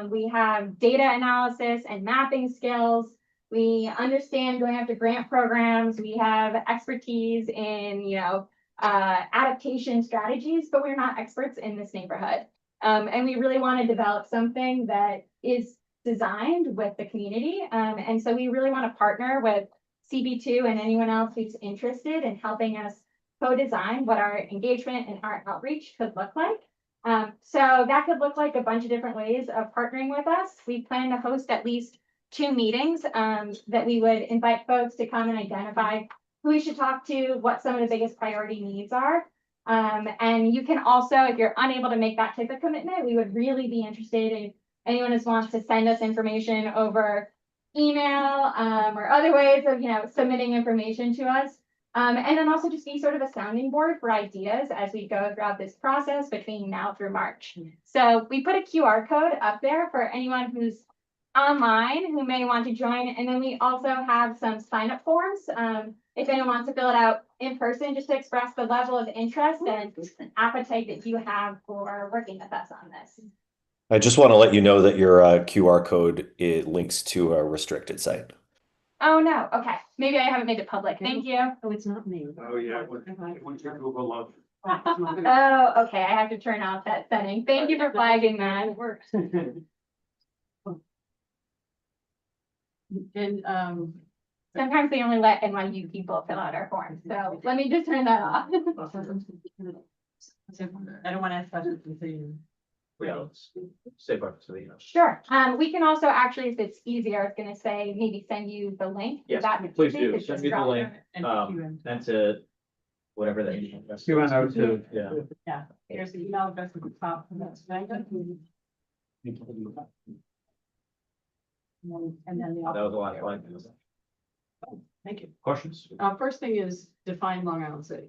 We have data analysis and mapping skills. We understand going after grant programs. We have expertise in, adaptation strategies, but we're not experts in this neighborhood. And we really want to develop something that is designed with the community. And so we really want to partner with CB2 and anyone else who's interested in helping us co-design what our engagement and our outreach could look like. So that could look like a bunch of different ways of partnering with us. We plan to host at least 2 meetings that we would invite folks to come and identify who we should talk to, what some of the biggest priority needs are. And you can also, if you're unable to make that type of commitment, we would really be interested in anyone who wants to send us information over email, or other ways of, submitting information to us. And then also just be sort of a sounding board for ideas as we go throughout this process between now through March. So we put a QR code up there for anyone who's online who may want to join. And then we also have some sign-up forms. If anyone wants to fill it out in person, just to express the level of interest and appetite that you have for working with us on this. I just want to let you know that your QR code, it links to a restricted site. Oh, no. Okay. Maybe I haven't made it public. Thank you. Oh, it's not me. Oh, yeah, once you Google love. Oh, okay. I have to turn off that setting. Thank you for flagging that. It works. And, Sometimes they only let NYU people fill out our forms. So let me just turn that off. I don't want to ask questions until you. Yeah, let's say back to the, Sure. We can also actually, if it's easier, I was gonna say, maybe send you the link. yes, That- please do. it's Send just me the drop link, And and to whatever that. You want to- Yeah. Yeah, here's the email address at the top. And that's Vanga. And then the. That was a lot of fun. Thank you. Questions? First thing is define Long Island City.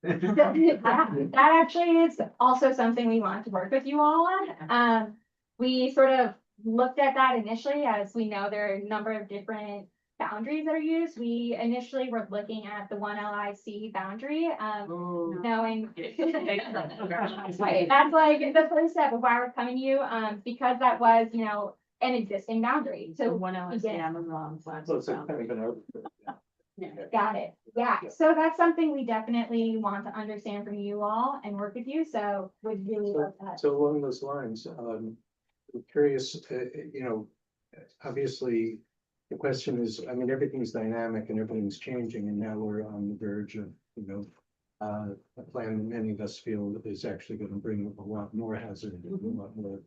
That actually is also something we want to work with you all on. We sort of looked at that initially, as we know there are a number of different boundaries that are used. We initially were looking at the one LIC boundary, knowing. Right, that's like the first step of why we're coming to you, because that was, an existing boundary. So So one else, yeah. Amazon. got it. Yeah, so that's something we definitely want to understand from you all and work with you. So would really love that. So along those lines, I'm curious, obviously, the question is, I mean, everything's dynamic and everything's changing, and now we're on the verge of, a plan that many of us feel is actually gonna bring a lot more hazard, and a lot more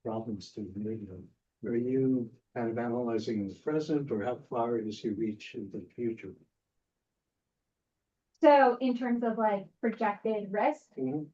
problems to the neighborhood. Are you kind of analyzing the present, or how far is your reach into the future? So in terms of like projected risk, Mhm.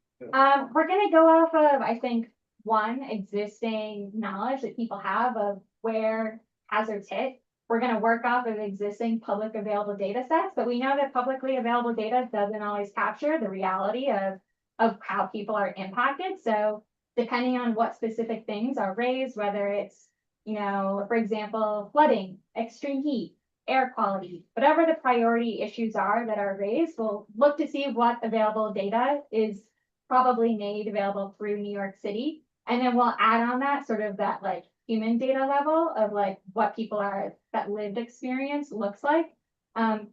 we're gonna go off of, I think, one, existing knowledge that people have of where hazards hit. We're gonna work off of existing public available data sets, but we know that publicly available data doesn't always capture the reality of how people are impacted. So depending on what specific things are raised, whether it's, for example, flooding, extreme heat, air quality, whatever the priority issues are that are raised, we'll look to see what available data is probably made available through New York City. And then we'll add on that sort of that like human data level of like what people are, that lived experience looks like.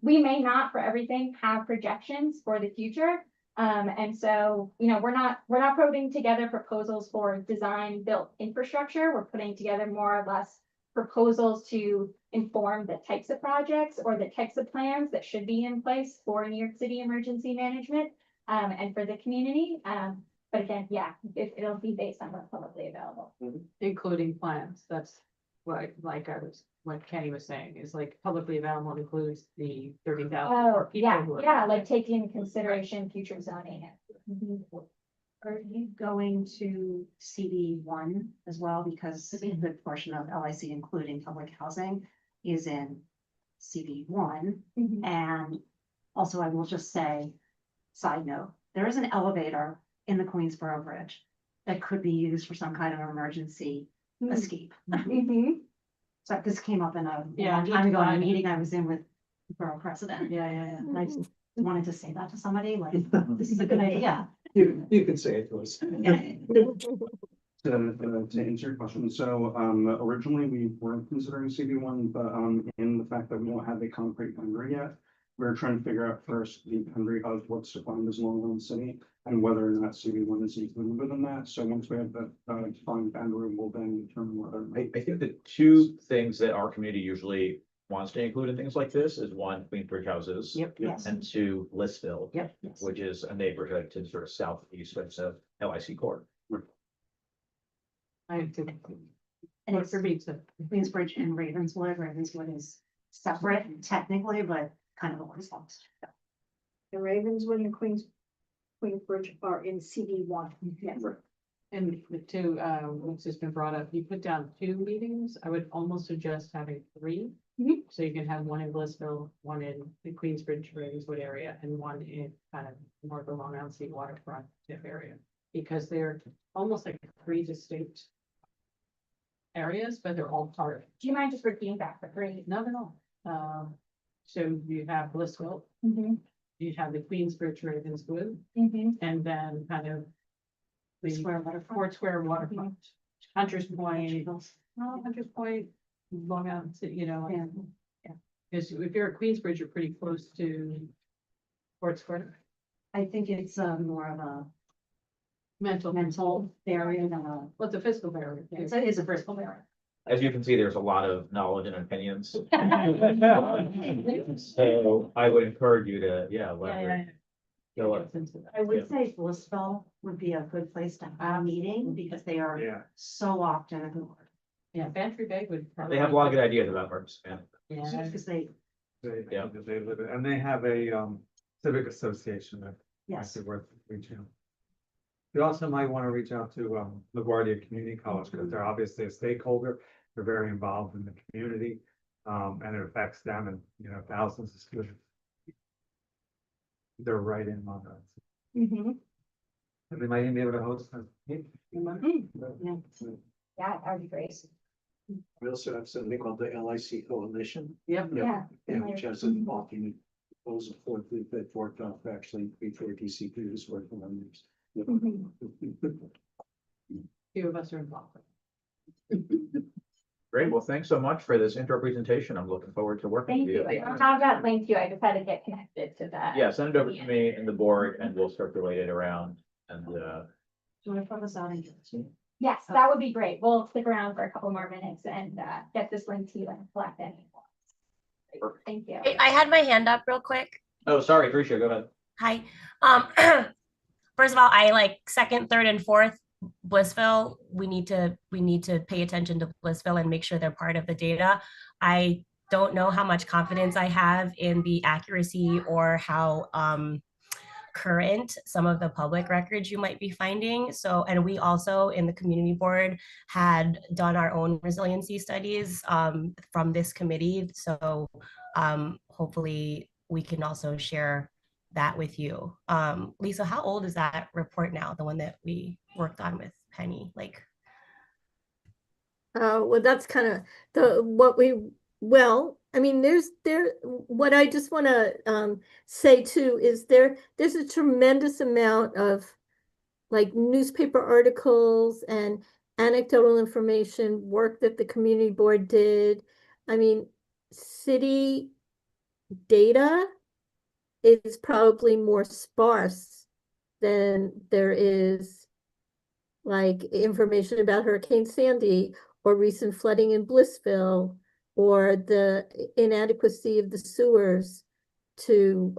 We may not for everything have projections for the future. And so, we're not putting together proposals for design built infrastructure. We're putting together more or less proposals to inform the types of projects or the types of plans that should be in place for New York City emergency management, and for the community. But again, yeah, it'll be based on what's publicly available. Including plans, that's what Kenny was saying, is like publicly available includes the 30,000. Oh, people yeah, who are- yeah, like taking into consideration future zoning. Are you going to CD1 as well? Because a good portion of LIC, including public housing, is in CD1. Mhm. And also, I will just say, side note, there is an elevator in the Queensboro Bridge that could be used for some kind of emergency escape. Mhm. So this came up in a Yeah, long time ago in a fine. meeting I was in with the borough president. Yeah. And I just wanted to say that to somebody, like, this is a good idea. You can say it to us. To answer your question, so originally we weren't considering CD1, but in the fact that we don't have a concrete boundary yet, we're trying to figure out first the boundary of what's defined as Long Island City and whether or not CD1 is included within that. So once we have that defined boundary, we'll then determine whether. I think the two things that our community usually wants to include in things like this is one, Queensbridge houses. Yep. Yes. And two, Listville. Yep. Yes. Which is a neighborhood to sort of southeast of LIC Court. I do. And Work it's for pizza. Queensbridge and Ravenswood. Ravenswood is separate technically, but kind of always lost. The Ravenswood and Queens, Queensbridge are in CD1. Yes. And to, what's just been brought up, you put down 2 meetings, I would almost suggest having 3. Mhm. So you can have one in Blissville, one in the Queensbridge, Ravenswood area, and one in kind of more of the Long Island Sea waterfront tip area. Because they're almost like 3 distinct areas, but they're all part of it. Do you mind just repeating back for free? Not at all. So you have Blissville, Mm-hmm, you have the Queensbridge, Ravenswood, mm-hmm. and then kind of the Square waterfront. Fort Square waterfront, Hunters Point, well, Hunters Point, Long Island, you know, like, Yeah. because if you're at Queensbridge, you're pretty close to Fort Square. I think it's more of a Mental, mental barrier than a, well, it's a physical barrier. too. it is a physical barrier. As you can see, there's a lot of knowledge and opinions. So I would encourage you to, Yeah, leverage. yeah. Go It on. gets into that. I would say Blissville would be a good place to have a meeting because they are Yeah. so often ignored. Yeah, Bantry Bay would probably. They have a lot of good ideas about emergency management. Yeah, Because they, Yeah. They live it, and they have a civic association that yes. might be worth reaching out. You also might want to reach out to LaGuardia Community College, because they're obviously a stakeholder. They're very involved in the community, and it affects them and, you know, thousands of students. They're right in on that. Mm-hmm. And they might even be able to host them. Yeah, that would be great. We also have something called the LIC Coalition. yep. Yeah. Yeah, which has an alternate proposal for that worked off actually before DCP was working on this. Few of us are involved. Great, well, thanks so much for this intro presentation. I'm looking forward to working Thank with you. you. I have that link too. I just had to get connected to that. Yeah, send it over to me and the board and we'll circulate it around and, Do you want to fill this out and give it to me? Yes, that would be great. We'll stick around for a couple more minutes and get this link to you and collect any. Perfect. Thank you. I had my hand up real quick. oh, sorry, Tricia, go ahead. Hi. First of all, I like second, third, and fourth Blissville. We need to pay attention to Blissville and make sure they're part of the data. I don't know how much confidence I have in the accuracy or how current some of the public records you might be finding. So, and we also in the community board had done our own resiliency studies from this committee. So hopefully we can also share that with you. Lisa, how old is that report now? The one that we worked on with Penny, like? Well, that's kind of I mean, what I just want to say too is there's a tremendous amount of like newspaper articles and anecdotal information work that the community board did. I mean, city data is probably more sparse than there is like information about Hurricane Sandy or recent flooding in Blissville or the inadequacy of the sewers to,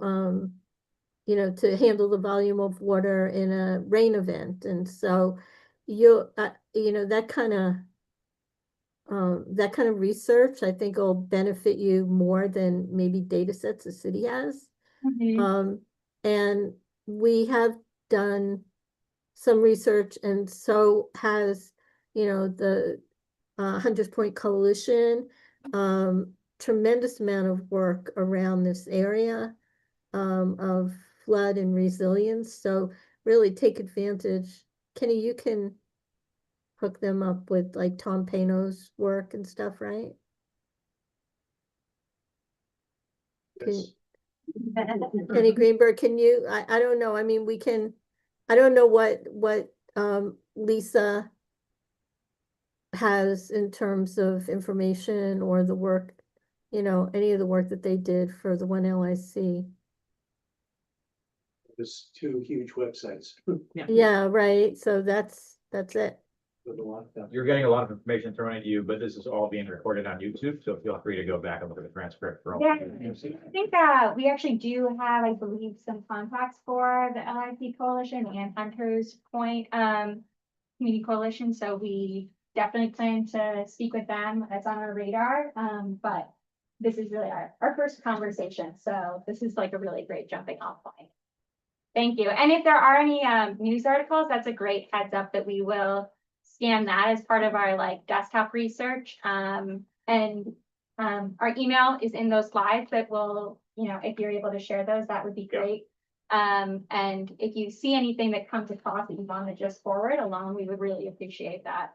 you know, to handle the volume of water in a rain event. And so you know, that kind of research, I think will benefit you more than maybe data sets the city has. Mhm. And we have done some research and so has, you know, the Hunters Point Coalition, tremendous amount of work around this area of flood and resilience. So really take advantage. Kenny, you can hook them up with like Tom Pano's work and stuff, right? Kenny Greenberg, can you, I don't know, I mean, we can, I don't know what Lisa has in terms of information or the work, you know, any of the work that they did for the one LIC. There's 2 huge websites. Yeah, right, so that's it. With a lot of them. You're getting a lot of information thrown at you, but this is all being recorded on YouTube, so feel free to go back and look at the transcript for all. Yeah, I think we actually do have, I believe, some contacts for the LIC Coalition and Hunters Point Community Coalition, so we definitely plan to speak with them. That's on our radar. But this is really our first conversation, so this is like a really great jumping off point. Thank you. And if there are any news articles, that's a great heads up that we will scan that as part of our like desktop research. And our email is in those slides that will, you know, if you're able to share those, that would be great. And if you see anything that comes across that you want to just forward along, we would really appreciate that.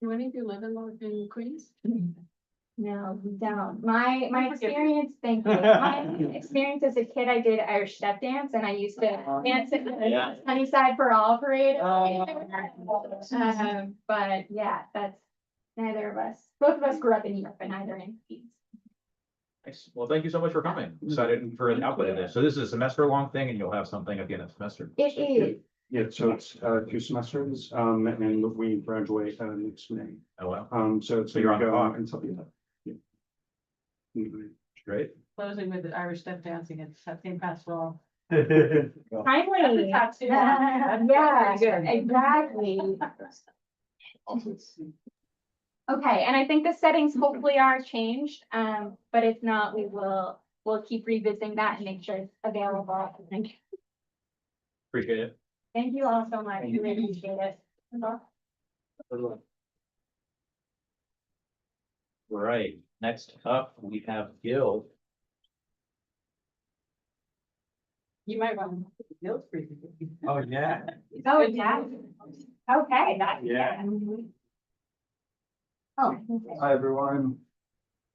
Do any of you live in Queens? No, we don't. My experience, thank you. My experience as a kid, I did Irish step dance and I used to dance at the Sunnyside for All parade. But yeah, that's neither of us. Both of us grew up in Europe and neither in Queens. Nice. Well, thank you so much for coming. Excited for an output of this. So this is a semester long thing and you'll have something at the end of the semester. It is. Yeah, so it's 2 semesters, and we graduate next May. Oh, wow. So you're on the clock. until, yeah. Great. Closing with the Irish step dancing at St. Pastoral. Timely. Tattoo. Yeah, exactly. Okay, and I think the settings hopefully are changed, but if not, we'll keep revisiting that and make sure it's available. Appreciate it. Thank you all so much. We really appreciate it. All right, next up, we have Gil. You might want to build for you. Oh, yeah. Oh, yeah. Okay, that. Yeah. Oh. Hi, everyone.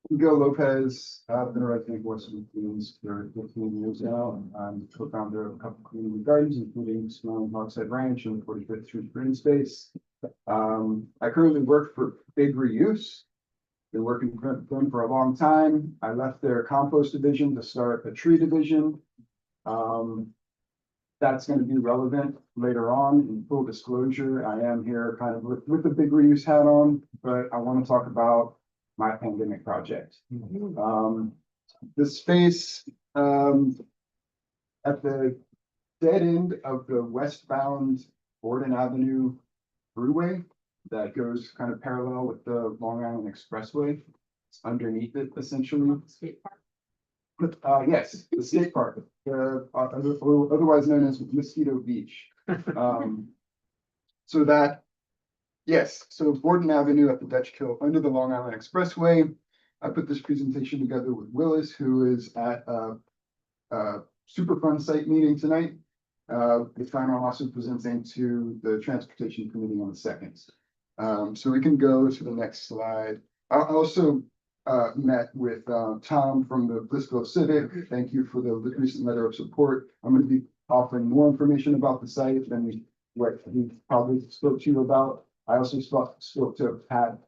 Miguel Lopez. I've been a resident of Western Queens for 15 years now. I'm co-founder of a couple of community gardens, including Smelling Hogshead Ranch and 45th Street Green Space. I currently work for Big Reuse. Been working for them for a long time. I left their compost division to start a tree division. That's going to be relevant later on. In full disclosure, I am here kind of with the Big Reuse hat on, but I want to talk about my pandemic project. The space at the dead end of the westbound Borden Avenue Thruway that goes kind of parallel with the Long Island Expressway. It's underneath it essentially. Skate park. Yes, the skate park, otherwise known as Mosquito Beach. So that, yes, so Borden Avenue at the Dutch Kill under the Long Island Expressway. I put this presentation together with Willis, who is at a Superfund site meeting tonight. The final also presenting to the Transportation Committee on the 2nd. So we can go to the next slide. I also met with Tom from the Blissville Civic. Thank you for the recent letter of support. I'm going to be offering more information about the site than what he probably spoke to you about. I also spoke to Pat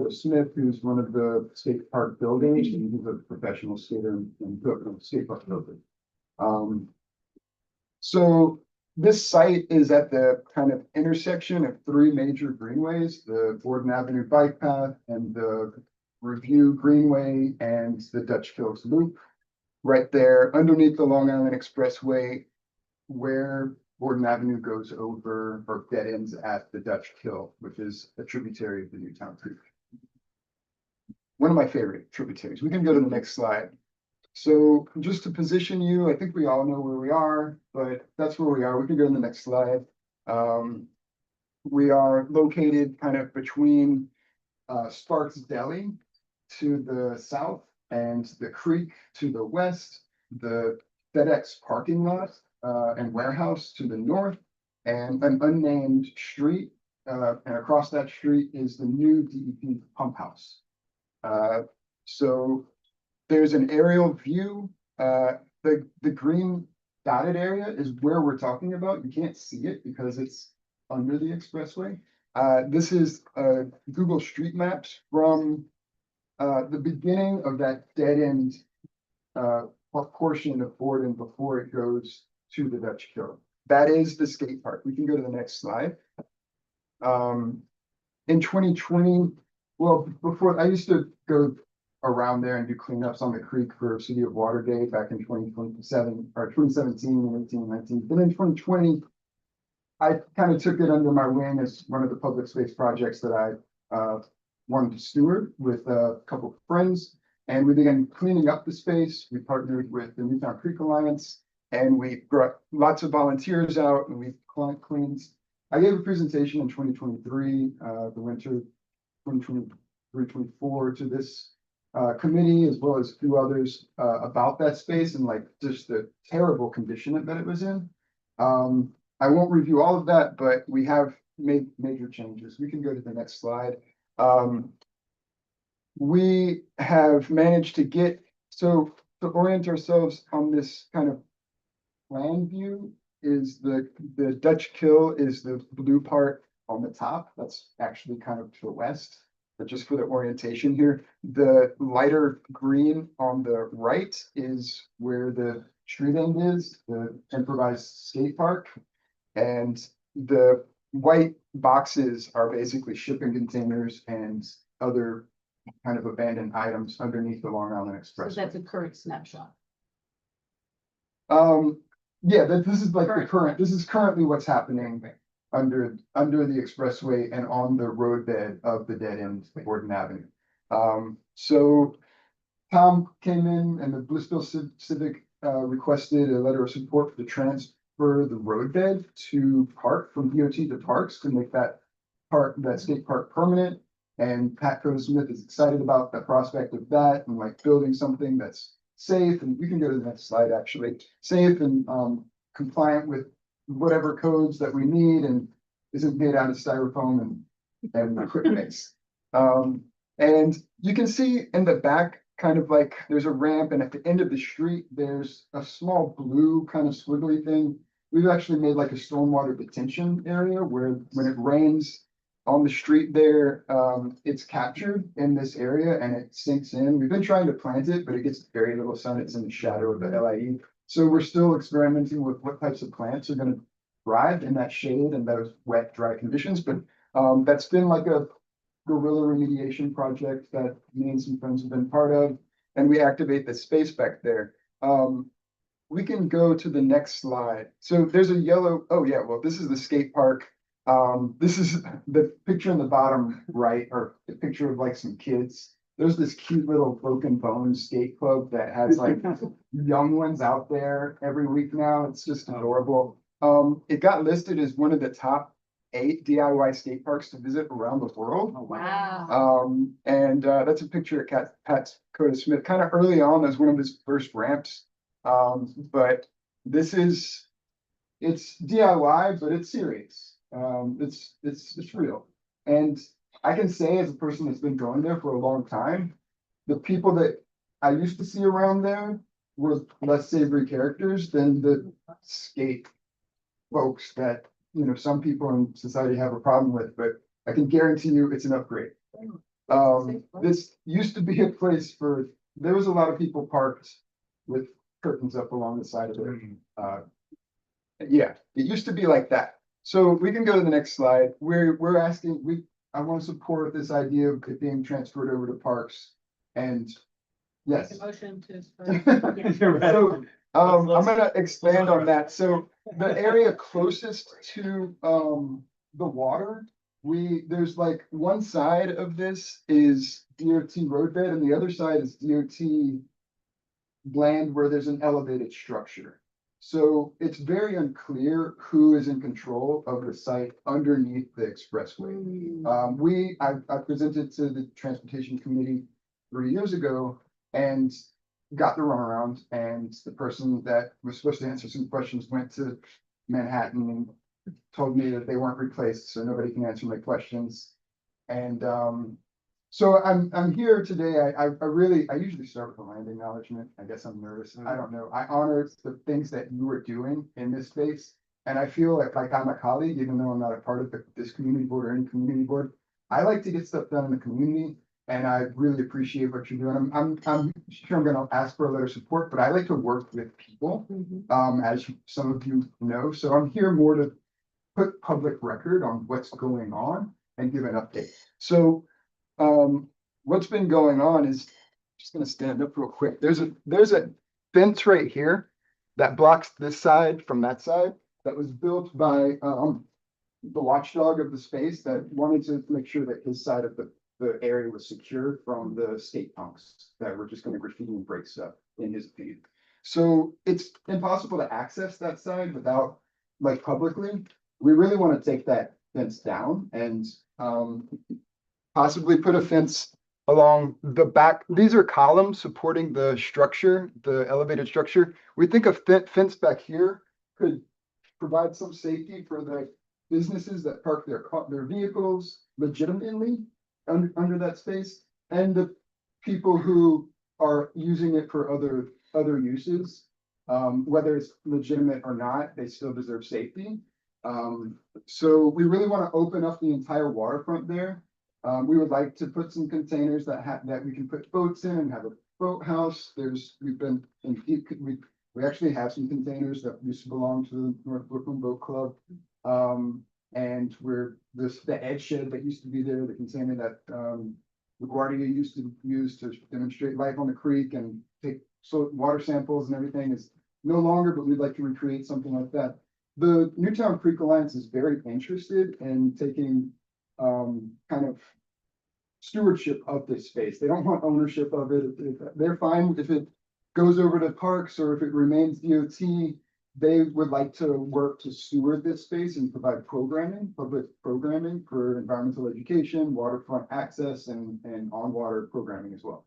Smith, who's one of the skate park builders, and he's a professional skater and skate park builder. So this site is at the kind of intersection of 3 major greenways, the Borden Avenue bike path and the Review Greenway and the Dutch Kills Loop. Right there underneath the Long Island Expressway, where Borden Avenue goes over or dead ends at the Dutch Kill, which is a tributary of the Newtown Creek. One of my favorite tributaries. We can go to the next slide. So just to position you, I think we all know where we are, but that's where we are. We can go to the next slide. We are located kind of between Sparks Deli to the south and the creek to the west, the FedEx parking lot and warehouse to the north, and an unnamed street. And across that street is the new DEP pump house. So there's an aerial view. The green dotted area is where we're talking about. You can't see it because it's under the expressway. This is Google Street Maps from the beginning of that dead end portion of Borden before it goes to the Dutch Kill. That is the skate park. We can go to the next slide. In 2020, well, before I used to go around there and do cleanups on the creek for City of Watergate back in 2027 or 2017 and 18, 19. But in 2020, I kind of took it under my wing as one of the public space projects that I wanted to steward with a couple of friends. And we began cleaning up the space. We partnered with the Newtown Creek Alliance And we brought lots of volunteers out and we cleaned. I gave a presentation in 2023, the winter 2023-24 to this committee as well as a few others about that space and like just the terrible condition that it was in. I won't review all of that, but we have made major changes. We can go to the next slide. We have managed to get, so to orient ourselves on this kind of plan view is the Dutch Kill is the blue part on the top. That's actually kind of to the west. But just for the orientation here, the lighter green on the right is where the street end is, the improvised skate park. And the white boxes are basically shipping containers and other kind of abandoned items underneath the Long Island Expressway. So that's a current snapshot. Yeah, this is like the current, this is currently what's happening under the expressway and on the roadbed of the dead end Gordon Avenue. So Tom came in and the Blissville Civic requested a letter of support to transfer the roadbed to park from DOT to parks to make that skate park permanent. And Pat Smith is excited about the prospect of that and like building something that's safe, and we can go to the next slide actually, safe and compliant with whatever codes that we need and isn't made out of styrofoam and quick mix. And you can see in the back kind of like there's a ramp, and at the end of the street there's a small blue kind of squiggly thing. We've actually made like a stormwater detention area where when it rains on the street there, it's captured in this area and it sinks in. We've been trying to plant it, but it gets very little sun. It's in the shadow of the LIE. So we're still experimenting with what types of plants are going to thrive in that shade and those wet, dry conditions. But that's been like a guerrilla remediation project that me and some friends have been part of. And we activate the space back there. We can go to the next slide. So there's a yellow, oh yeah, well, this is the skate park. This is the picture in the bottom right, or the picture of like some kids. There's this cute little Broken Bones skate club that has like young ones out there every week now. It's just adorable. It got listed as one of the top 8 DIY skate parks to visit around the world. Oh, wow. And that's a picture of Pat Smith, kind of early on as one of his first ramps. But this is, it's DIY, but it's serious. It's real. And I can say as a person that's been going there for a long time, the people that I used to see around there were less savory characters than the skate folks that, you know, some people in society have a problem with, but I can guarantee you it's an upgrade. This used to be a place for, there was a lot of people parked with curtains up along the side of it. Yeah, it used to be like that. So we can go to the next slide. We're asking, I want to support this idea of it being transferred over to parks. And yes. Motion to. So I'm gonna expand on that. So the area closest to the water, there's like one side of this is DOT roadbed and the other side is DOT land where there's an elevated structure. So it's very unclear who is in control of the site underneath the expressway. I presented to the Transportation Committee 3 years ago and got the runaround, and the person that was supposed to answer some questions went to Manhattan and told me that they weren't replaced, so nobody can answer my questions. And so I'm here today. I usually start with a land acknowledgement. I guess I'm nervous. I don't know. I honor the things that you are doing in this space. And I feel like I'm a colleague, even though I'm not a part of this community board or any community board. I like to get stuff done in the community, and I really appreciate what you're doing. I'm sure I'm going to ask for a letter of support, but I like to work with people, as some of you know. So I'm here more to put public record on what's going on and give an update. So what's been going on is, just going to stand up real quick. There's a fence right here that blocks this side from that side that was built by the watchdog of the space that wanted to make sure that his side of the area was secure from the skate punks that were just going to graffiti and break stuff, in his opinion. So it's impossible to access that side without, like, publicly. We really want to take that fence down and possibly put a fence along the back. These are columns supporting the structure, the elevated structure. We think a fence back here could provide some safety for the businesses that park their vehicles legitimately under that space, and the people who are using it for other uses. Whether it's legitimate or not, they still deserve safety. So we really want to open up the entire waterfront there. We would like to put some containers that we can put boats in and have a boathouse. We actually have some containers that used to belong to the North Brooklyn Boat Club. And the edge shed that used to be there, the container that LaGuardia used to use to demonstrate life on the creek and take water samples and everything is no longer, but we'd like to recreate something like that. The Newtown Creek Alliance is very interested in taking kind of stewardship of this space. They don't want ownership of it. They're fine if it goes over to parks or if it remains DOT. They would like to work to steward this space and provide public programming for environmental education, waterfront access, and on-water programming as well.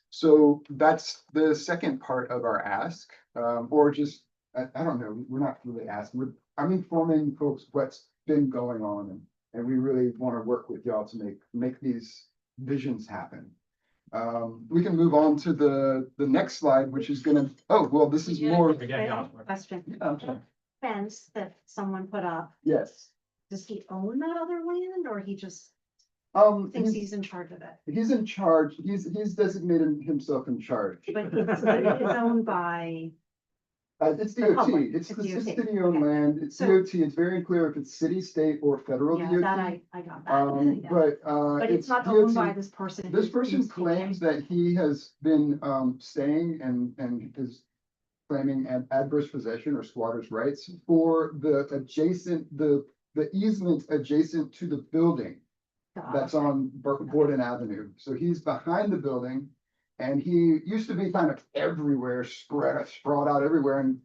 So that's the second part of our ask, or just, I don't know, we're not really asking. I'm informing folks what's been going on, and we really want to work with y'all to make these visions happen. We can move on to the next slide, which is gonna, this is more. Question. Fence that someone put up, Yes. does he own that other land or he just thinks he's in charge of it? He's in charge. He's designated himself in charge. But it's owned by, It's the DOT. public. It's It's the DOT. city-owned Okay. land. It's So- DOT. It's very unclear if it's city, state, or federal yeah, DOT. that I got that. Yeah. But it's not owned by this person. This who person keeps claims teaching. that he has been staying and is claiming adverse possession or squatter's rights for the easement adjacent to the building that's on Borden Avenue. So he's behind the building. And he used to be kind of everywhere, sprawled out everywhere, and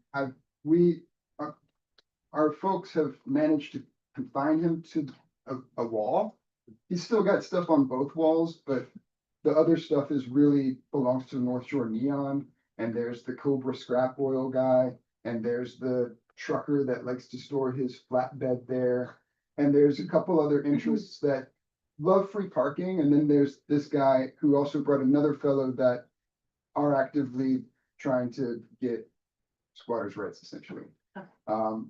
our folks have managed to confine him to a wall. He's still got stuff on both walls, but the other stuff really belongs to North Shore Neon, and there's the Cobra scrap oil guy, and there's the trucker that likes to store his flatbed there, and there's a couple other interests that love free parking, and then there's this guy who also brought another fellow that are actively trying to get squatters' rights, essentially. And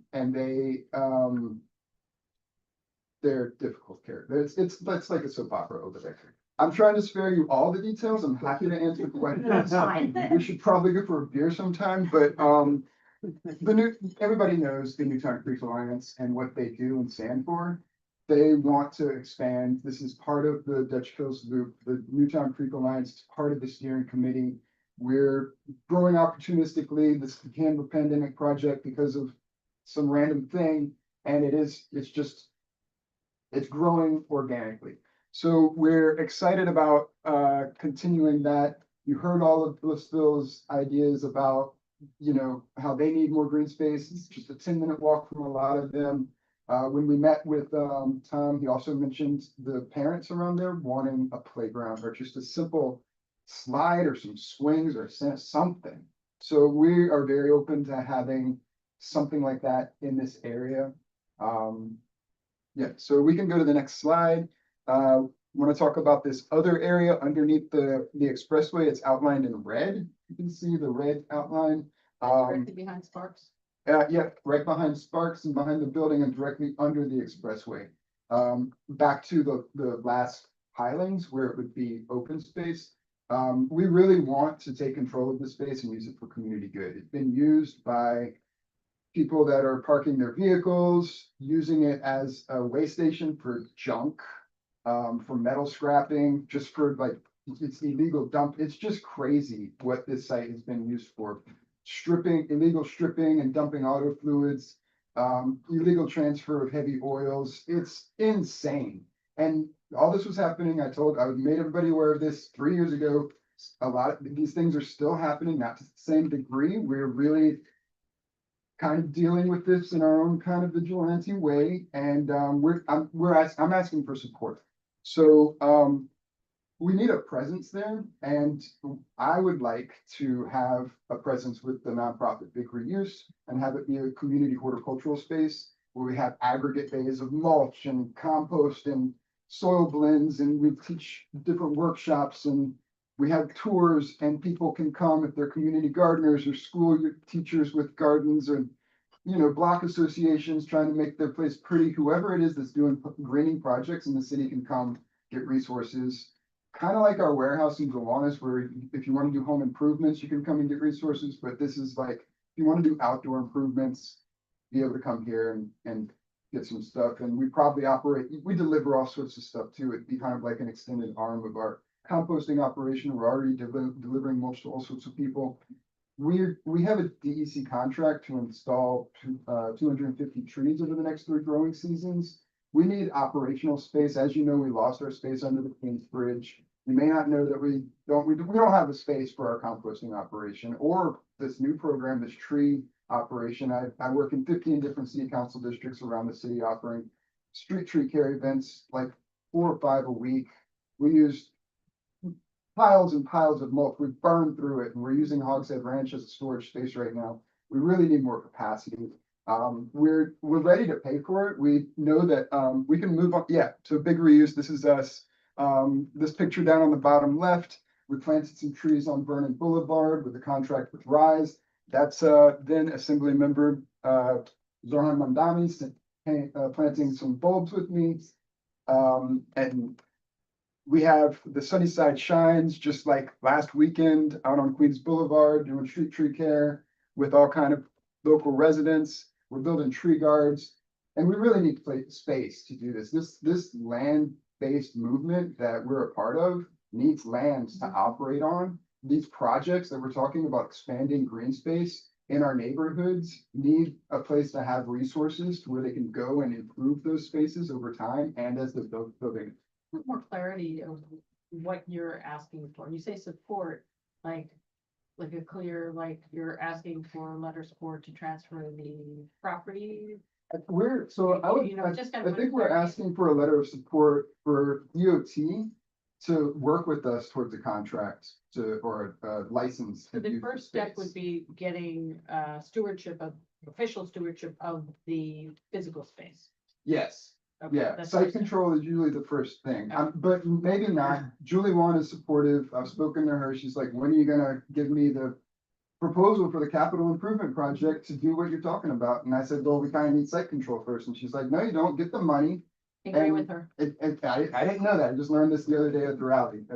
they're difficult characters. It's like a soap opera over there. I'm trying to spare you all the details. I'm happy to answer questions. We should probably go for a beer sometime, but everybody knows the Newtown Creek Alliance and what they do and stand for. They want to expand. This is part of the Dutch Hills Loop. The Newtown Creek Alliance is part of the steering committee. We're growing opportunistically. This became a pandemic project because of some random thing, and it's growing organically. So we're excited about continuing that. You heard all of Blissville's ideas about, how they need more green space. It's just a 10-minute walk from a lot of them. When we met with Tom, he also mentioned the parents around there wanting a playground or just a simple slide or some swings or something. So we are very open to having something like that in this area. So we can go to the next slide. Want to talk about this other area underneath the expressway. It's outlined in red. You can see the red outline. Directly behind Sparks. Right behind Sparks and behind the building and directly under the expressway. Back to the last pilings where it would be open space. We really want to take control of the space and use it for community good. It's been used by people that are parking their vehicles, using it as a way station for junk, for metal scrapping, just for it's illegal dump. It's just crazy what this site has been used for. Illegal stripping and dumping auto fluids, illegal transfer of heavy oils. It's insane. And all this was happening. I made everybody aware of this 3 years ago. a lot of these things are still happening, not to the same degree. We're really kind of dealing with this in our own kind of vigilante way, and I'm asking for support. So we need a presence there, and I would like to have a presence with the nonprofit Big Reuse and have it be a community horticultural space where we have aggregate bays of mulch and compost and soil blends, and we teach different workshops, and we have tours, and people can come if they're community gardeners or school teachers with gardens, or block associations trying to make their place pretty. Whoever it is that's doing greening projects in the city can come get resources. Kind of like our warehouse in Gowanus, where if you want to do home improvements, you can come and get resources. But this is like, if you want to do outdoor improvements, be able to come here and get some stuff. And we we deliver all sorts of stuff too. It'd be kind of like an extended arm of our composting operation. We're already delivering mulch to all sorts of people. We have a DEC contract to install 250 trees over the next 3 growing seasons. We need operational space. As you know, we lost our space under the Queens Bridge. You may not know that we don't have a space for our composting operation or this new program, this tree operation. I work in 15 different city council districts around the city offering street tree care events, like 4 or 5 a week. We use piles and piles of mulch. We burned through it, and we're using Hogshead Ranch as a storage space right now. We really need more capacity. We're ready to pay for it. We know that we can move on. Yeah, to Big Reuse. This is us. This picture down on the bottom left, we planted some trees on Vernon Boulevard with a contract with Rise. That's then Assembly Member Zoran Mandami planting some bulbs with me. And we have the Sunnyside Shines, just like last weekend out on Queens Boulevard, doing street tree care with all kind of local residents. We're building tree guards, and we really need space to do this. This land-based movement that we're a part of needs land to operate on. These projects that we're talking about expanding green space in our neighborhoods need a place to have resources to where they can go and improve those spaces over time and as they're building. More clarity of what you're asking for. You say support, like a clear, like you're asking for a letter of support to transfer the property. I think we're asking for a letter of support for DOT to work with us towards a contract or a license. So the first step would be getting official stewardship of the physical space. Yes. Okay, Yeah, that's site first. control is usually the first thing, Okay. but maybe not. Julie Wan is supportive. I've spoken to her. She's like, when are you gonna give me the proposal for the capital improvement project to do what you're talking about? And I said, well, we kind of need site control first. And she's like, no, you don't. Get the money. Agree with her. I didn't know that. I just learned this the other day at the rally.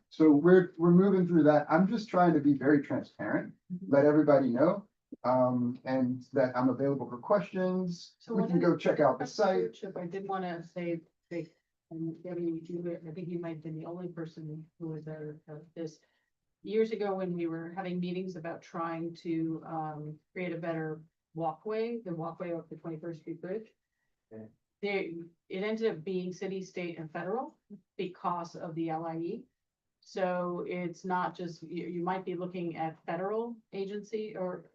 So we're moving through that. I'm just trying to be very transparent, let everybody know. And that I'm available for questions. So We what can is- go check out the site. Stewardship, I did want to say, and Debbie, I think you might have been the only person who was there at this. Years ago, when we were having meetings about trying to create a better walkway, the walkway up the 21st Street Bridge. Okay. It ended up being city, state, and federal because of the LIE. So it's not just, you might be looking at federal agency or,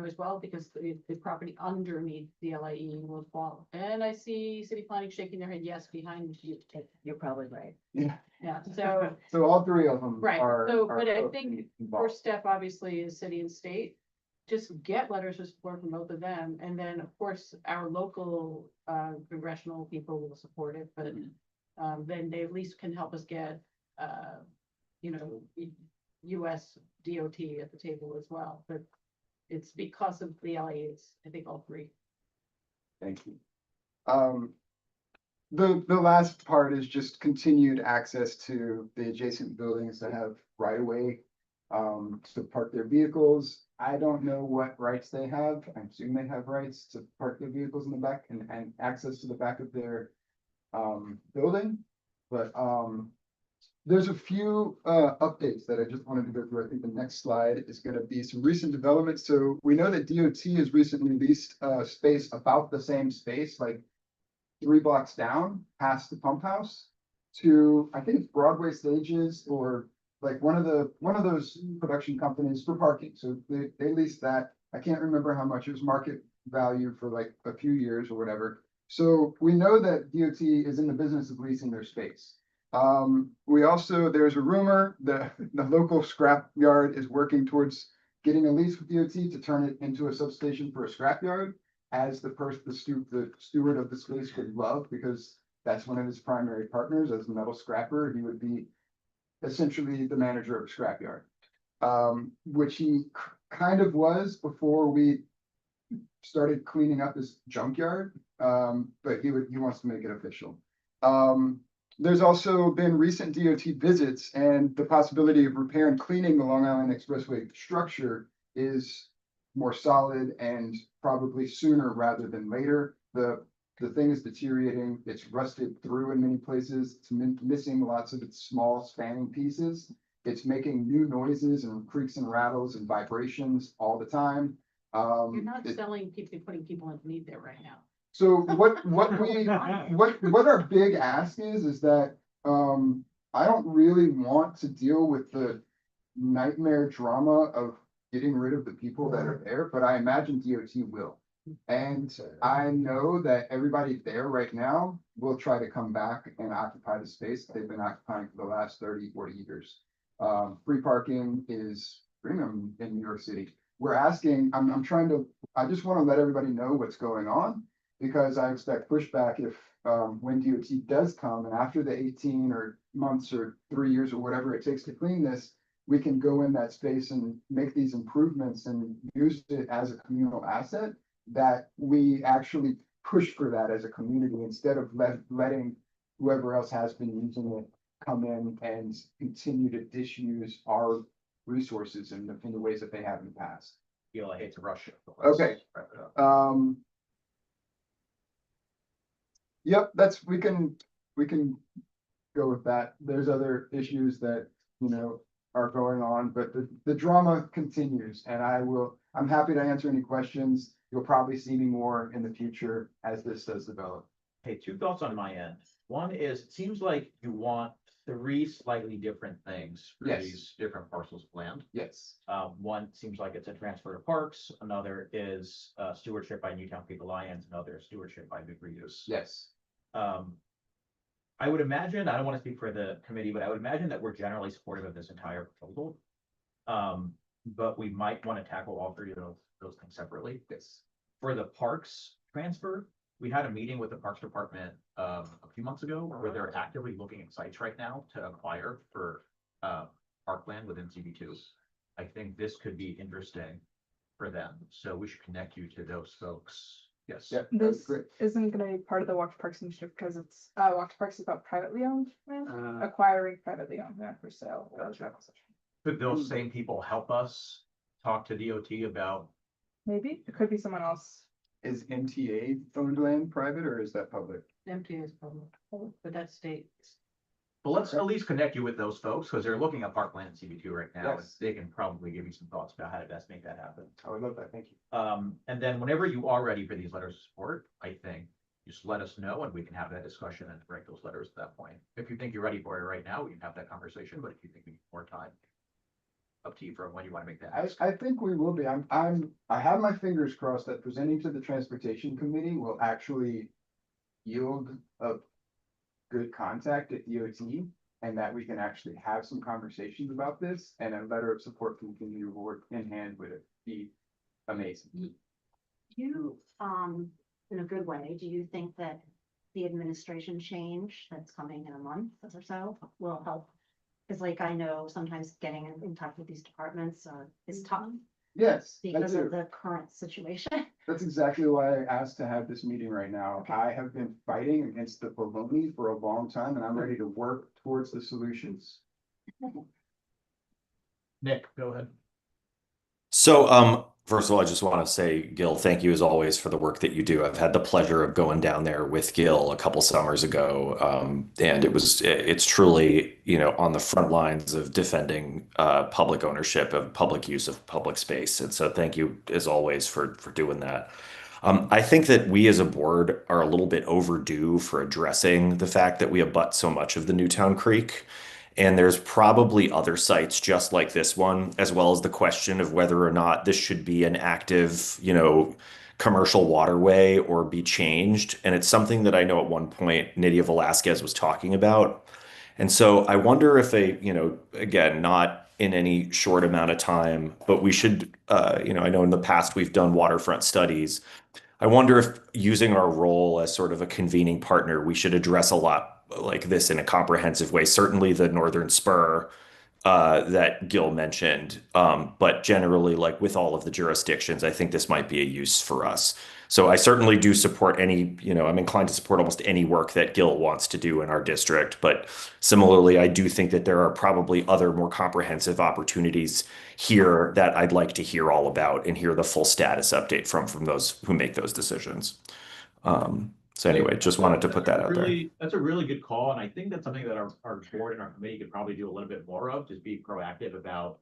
as well, because the property underneath the LIE will fall. And I see city planning shaking their head, yes, behind you. You're probably right. Yeah. Yeah, so, So all 3 of them right, are. so, are but I both think involved. first step obviously is city and state. Just get letters of support from both of them, and then, of course, our local congressional people will support it, but then they at least can help us get US DOT at the table as well, but it's because of the LAs, I think all 3. Thank you. The last part is just continued access to the adjacent buildings that have right of way to park their vehicles. I don't know what rights they have. I assume they have rights to park their vehicles in the back and access to the back of their building. But there's a few updates that I just wanted to go through. I think the next slide is going to be some recent developments. So we know that DOT has recently leased space, about the same space, like 3 blocks down past the pump house, to, I think it's Broadway Stages or like one of those production companies for parking. So they leased that. I can't remember how much it was market value for like a few years or whatever. So we know that DOT is in the business of leasing their space. We also, there's a rumor that the local scrap yard is working towards getting a lease with DOT to turn it into a substation for a scrap yard, as the steward of the space would love, because that's one of his primary partners as a metal scrapper. He would be essentially the manager of a scrapyard, which he kind of was before we started cleaning up his junkyard. But he wants to make it official. There's also been recent DOT visits, and the possibility of repair and cleaning the Long Island Expressway structure is more solid and probably sooner rather than later. The thing is deteriorating. It's rusted through in many places. It's missing lots of its small spanning pieces. It's making new noises and creaks and rattles and vibrations all the time. You're not selling people, putting people underneath there right now. So what our big ask is that, I don't really want to deal with the nightmare drama of getting rid of the people that are there, but I imagine DOT will. And I know that everybody there right now will try to come back and occupy the space they've been occupying for the last 30, 40 years. Free parking is premium in New York City. We're asking, I just want to let everybody know what's going on, because I expect pushback if, when DOT does come, and after the 18 or months or 3 years or whatever it takes to clean this, we can go in that space and make these improvements and use it as a communal asset, that we actually push for that as a community, instead of letting whoever else has been using it come in and continue to disuse our resources in the ways that they have in the past. I hate to rush it. but let's Okay. wrap it up. Yep, we can go with that. There's other issues that, are going on, but the drama continues, and I'm happy to answer any questions. You'll probably see me more in the future as this does develop. Hey, two thoughts on my end. One is, it seems like you want 3 slightly different things for Yes. these different parcels of land. Yes. One seems like it's a transfer to parks, another is stewardship by Newtown Creek Alliance, another is stewardship by Big Reuse. Yes. I would imagine, I don't want to speak for the committee, but I would imagine that we're generally supportive of this entire proposal. But we might want to tackle all 3 of those things separately. Yes. For the parks transfer, we had a meeting with the Parks Department a few months ago, where they're actively looking at sites right now to acquire for parkland within CB2. I think this could be interesting for them, so we should connect you to those folks. Yes. Yep. This Great. isn't gonna be part of the Walk to Parks initiative because it's, Walk to Parks is about privately owned land, Uh, acquiring privately owned land for sale. or Gotcha. acquisition. Could those same people help us talk to DOT about? Maybe, it could be someone else. Is MTA owned land private, or is that public? MTA is public, but that's state. But let's at least connect you with those folks, because they're looking at parkland in CB2 right now, and Yes. they can probably give you some thoughts about how to best make that happen. I would love that. Thank you. And then whenever you are ready for these letters of support, I think, just let us know and we can have that discussion and write those letters at that point. If you think you're ready for it right now, we can have that conversation, but if you think we need more time, up to you for when you want to make that. I think we will be. I have my fingers crossed that presenting to the Transportation Committee will actually yield a good contact at DOT, and that we can actually have some conversations about this, and a letter of support from the community board in hand would be amazing. You, in a good way, do you think that the administration change that's coming in a month or so will help? Because like, I know sometimes getting in touch with these departments is tough Yes, I because do. of the current situation. That's exactly why I asked to have this meeting right now. I have been fighting against the baloney for a long time, and I'm ready to work towards the solutions. Nick, go ahead. So, first of all, I just want to say, Gil, thank you as always for the work that you do. I've had the pleasure of going down there with Gil a couple summers ago, and it's truly, on the front lines of defending public ownership of public use of public space. And so, thank you as always for doing that. I think that we as a board are a little bit overdue for addressing the fact that we abut so much of the Newtown Creek. And there's probably other sites just like this one, as well as the question of whether or not this should be an active, commercial waterway or be changed. And it's something that I know at one point Nydia Velasquez was talking about. And so I wonder if again, not in any short amount of time, but we should, I know in the past we've done waterfront studies. I wonder if using our role as sort of a convening partner, we should address a lot like this in a comprehensive way. Certainly the Northern Spur that Gil mentioned, but generally, like with all of the jurisdictions, I think this might be a use for us. So I certainly do support any, I'm inclined to support almost any work that Gil wants to do in our district. But similarly, I do think that there are probably other more comprehensive opportunities here that I'd like to hear all about and hear the full status update from those who make those decisions. So anyway, just wanted to put that out there. That's a really good call, and I think that's something that our board and our committee could probably do a little bit more of, just be proactive about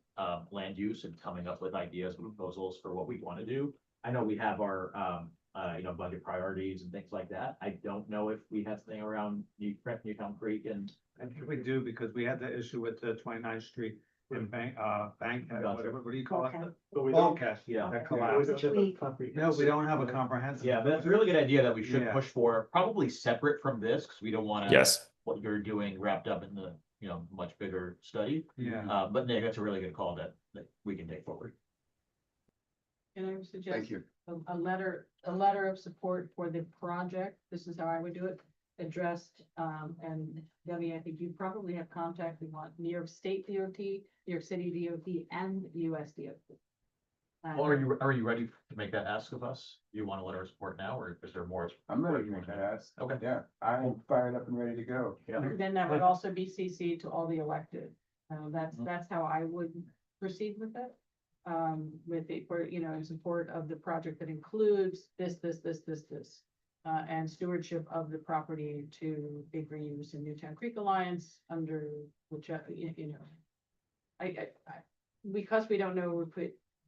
land use and coming up with ideas and proposals for what we want to do. I know we have our budget priorities and things like that. I don't know if we have something around Newtown Creek and. I think we do, because we had the issue with the 29th Street in what do you call it? But we Bulk don't. cash, Yeah. that collapsed. No, we don't have a comprehensive. Yeah, that's a really good idea that we should Yeah. push for, probably separate from this, because we don't want to. Yes. What you're doing wrapped up in the, much bigger study. Yeah. But Nick, that's a really good call that we can take forward. Can I suggest Thank you. a letter of support for the project? This is how I would do it. Addressed, and Debbie, I think you probably have contact. We want New York State DOT, New York City DOT, and US DOT. Well, are you ready to make that ask of us? Do you want to let our support now, or is there more? I'm ready to make that ask. Okay. Yeah, I'm fired up and ready to go. Yeah. Then that would also be CC to all the elected. That's how I would proceed with it. In support of the project that includes this. And stewardship of the property to Big Reeves and Newtown Creek Alliance under which, because we don't know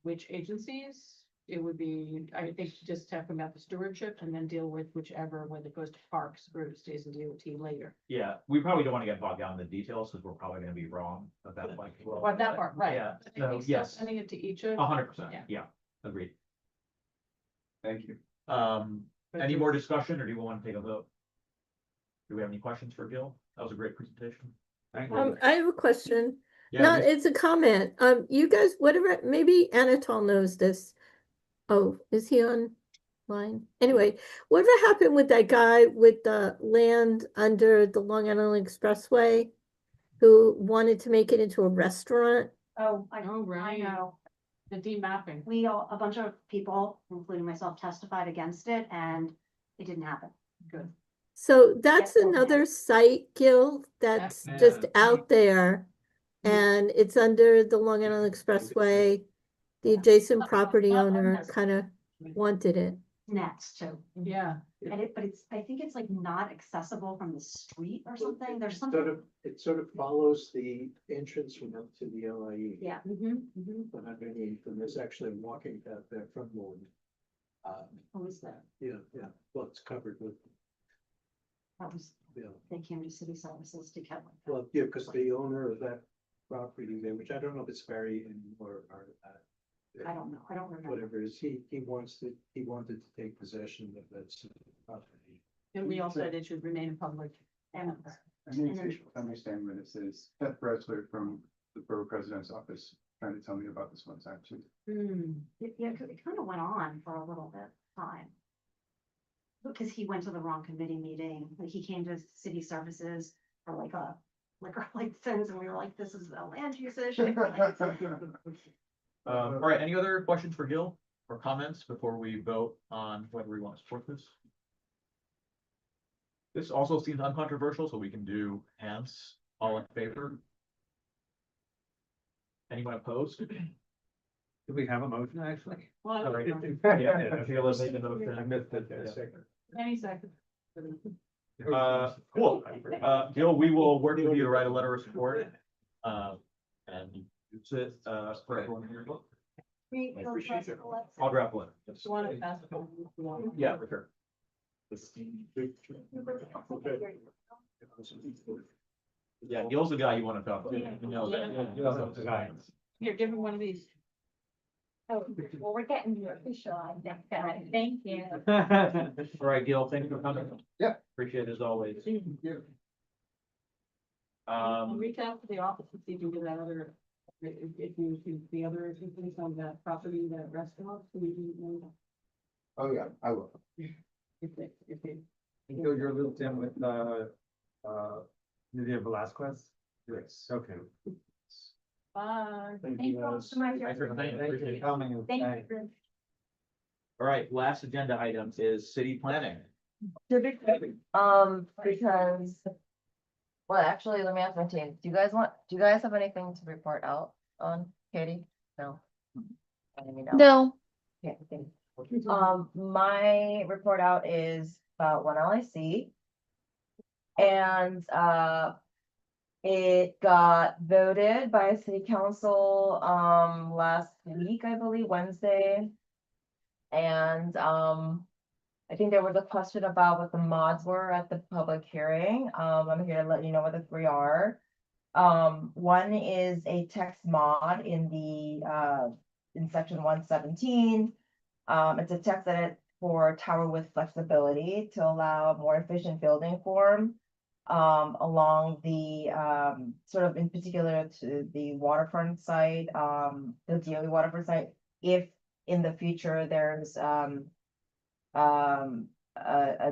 which agencies, it would be, I think, just talk about the stewardship and then deal with whichever, when it goes to parks or stays in DOT later. Yeah, we probably don't want to get bogged down in the details, because we're probably going to be wrong about that. Well, that part, right. Yeah, I so think so, yes, sending it to each of. 100%, Yeah. yeah, agreed. Thank you. Any more discussion, or do you want to take a vote? Do we have any questions for Gil? That was a great presentation. Thank you. I have a question. Yeah, No, Miss- it's a comment. You guys, whatever, maybe Anatol knows this. Oh, is he online? Anyway, whatever happened with that guy with the land under the Long Island Expressway who wanted to make it into a restaurant? Oh, Oh, I right. know. The demapping. A bunch of people, including myself, testified against it, and it didn't happen. Good. So that's Yes, another site, Gil, that's just Yeah. out there. And it's under the Long Island Expressway. The adjacent property owner kind of wanted it. Nets too. Yeah. I think it's like not accessible from the street or something. There's Sort something. of, it sort of follows the entrance from up to the LIE. Yeah. But underneath, and there's actually a walking path there from one. What was that? Yeah, well, it's covered with, That was, yeah, they came to city services to get like. well, yeah, because the owner of that property there, which I don't know if it's Barry or. I don't know. I don't remember. Whatever it is, he wanted to take possession of that property. And we also said it should remain in public. And I need to understand what this is. Beth Bressler from the Borough President's Office trying to tell me about this one time too. Yeah, it kind of went on for a little bit of time. Because he went to the wrong committee meeting, like he came to city services for like a liquor license, and we were like, this is a land use issue. all right, any other questions for Gil or comments before we vote on whether we want to support this? This also seems uncontroversial, so we can do hands, all in favor. Anyone opposed? Do we have a motion, actually? Well, Sorry. Yeah, Yeah, I feel it's made the motion. I missed it. any second. Cool. Gil, we will work with you to write a letter of support. And use it, for everyone here. I'll draft one. You want to pass it on if you want. Yeah, for sure. Yeah, Gil's the guy you want to talk to. You know that. Gil's the guy. Here, give him one of these. Oh, well, we're getting you official, I think, guys. Thank you. All right, Gil, thank you for coming. Yeah. Appreciate it as always. Reach out to the office and see if you can get that other, if you, the other things on that property, that restaurant, so we can, Oh, yeah, I will. if they. Gil, you're looped in with, Nydia Velasquez? Yes. Okay. Bye. Thank Thank you all so much. Thanks for coming. Thank you for coming. and Thank staying. you. All right, last agenda item is city planning. Because. Well, actually, let me ask my team, do you guys have anything to report out on, Katie? No? Let me know. No. Yeah, thank you. My report out is about One LIC. And, it got voted by city council, last week, I believe, Wednesday. And, I think there was a question about what the mods were at the public hearing. I'm here to let you know what the three are. One is a text mod in in section 117. It's a text edit for tower with flexibility to allow more efficient building form along the sort of in particular to the waterfront site, the DOE waterfront site, if in the future there's a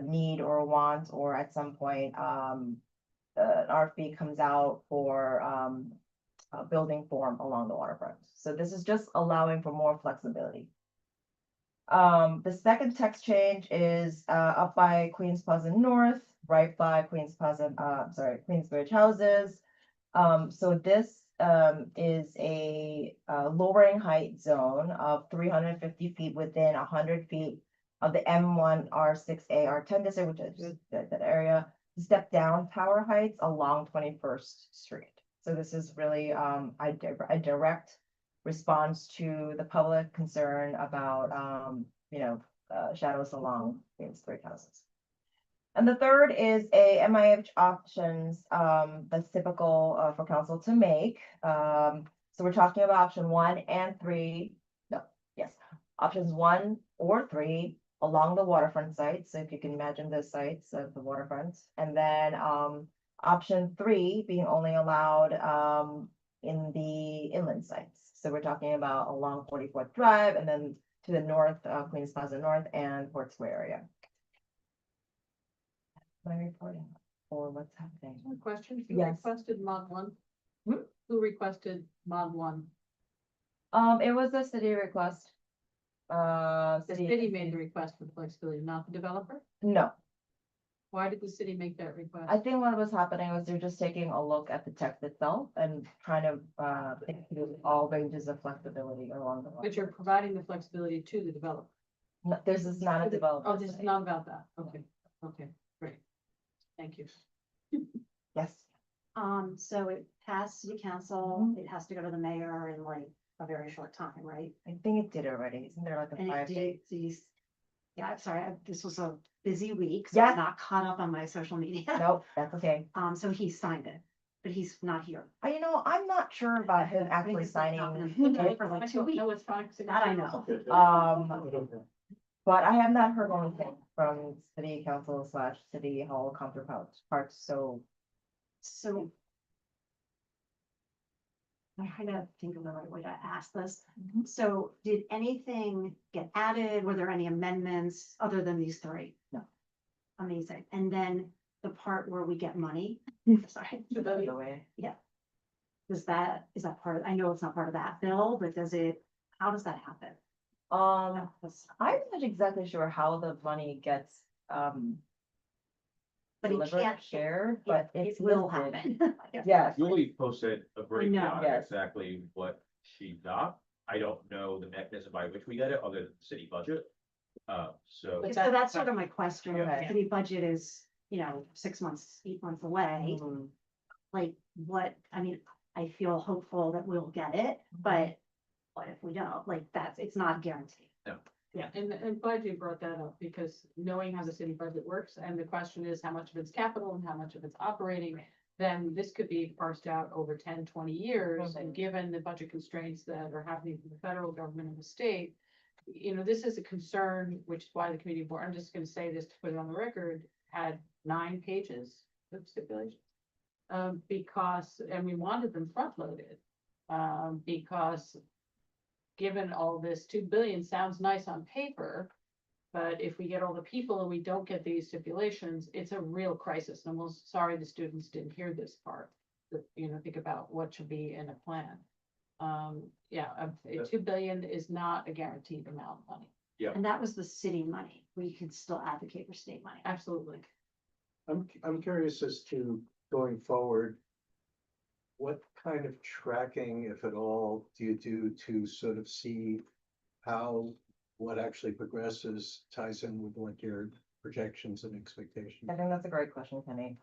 need or a want, or at some point, an RFP comes out for, a building form along the waterfront. So this is just allowing for more flexibility. The second text change is, up by Queens Plaza North, right by Queens Plaza, Queensbridge Houses. So this, is a lowering height zone of 350 feet within 100 feet of the M1 R6A R10 district, which is that area, step down tower heights along 21st Street. So this is really a direct response to the public concern about shadows along Queensbridge Houses. And the third is a MIH options that's typical for council to make. So we're talking about option 1 and 3. Options 1 or 3 along the waterfront sites. So if you can imagine the sites of the waterfront, and then option 3 being only allowed in the inland sites. So we're talking about along 44th Drive and then to the north, Queens Plaza North and Port Square area. My reporting or what's happening. One question, who Yes. requested mod 1? Hmm? Who requested mod 1? It was a city request. The city made the request for flexibility, not the developer? No, Why did the city make that request? I think what was happening was they're just taking a look at the text itself and trying to think through all ranges of flexibility along the line. But you're providing the flexibility to the developer. No, this is not a developer. Oh, this is not about that. Okay, great. Thank you. Yes. So it passed city council, it has to go to the mayor in like a very short time, right? I think it did already. Isn't there like a And it 5 day? did, yeah, I'm sorry, this was a busy week, so I'm Yes. not caught up on my social media. Nope, that's okay. So he signed it, but he's not here. I'm not sure about him actually signing. For like 2 weeks. No, it's fine. That I know. But I have not heard anything from city council / city hall counterparts, so. So. I'm trying to think of the right way to ask this. So did anything get added? Were there any amendments other than these 3? No. Amazing. And then the part where we get money, sorry. The way. Yeah. Is that part of, I know it's not part of that bill, but how does that happen? I'm not exactly sure how the money gets, But it delivered, can't, shared, but it it's will listed. happen. Yes. Julie posted a breakdown of Yes. exactly what she got. I don't know the mechanism by which we get it, other than the city budget. So. But So that's sort of my question. Okay. City budget is, 6 months, 8 months away. Mhm. Like I feel hopeful that we'll get it, but what if we don't? Like it's not guaranteed. Yeah, and glad you brought that up, because knowing how the city budget works, and the question is how much of it's capital and how much of it's operating. then this could be parsed out over 10, 20 years. And given the budget constraints that are happening from the federal government and the state, this is a concern, which is why the committee board, I'm just gonna say this to put it on the record, had 9 pages of stipulations. Because, and we wanted them front loaded, because given all this, 2 billion sounds nice on paper, but if we get all the people and we don't get these stipulations, it's a real crisis. And I'm sorry the students didn't hear this part, that, think about what should be in a plan. 2 billion is not a guaranteed amount of money. And that was the city money. We could still advocate for state money. Absolutely. I'm curious as to going forward, what kind of tracking, if at all, do you do to sort of see how what actually progresses ties in with what your projections and expectations? I think that's a great question, Kenny.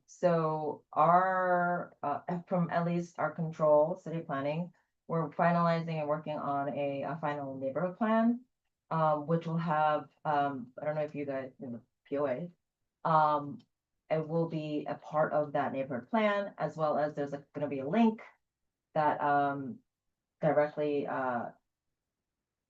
So our, from at least our control, city planning, we're finalizing and working on a final neighborhood plan, which will have, I don't know if you guys, POA. It will be a part of that neighborhood plan, as well as there's gonna be a link that, directly,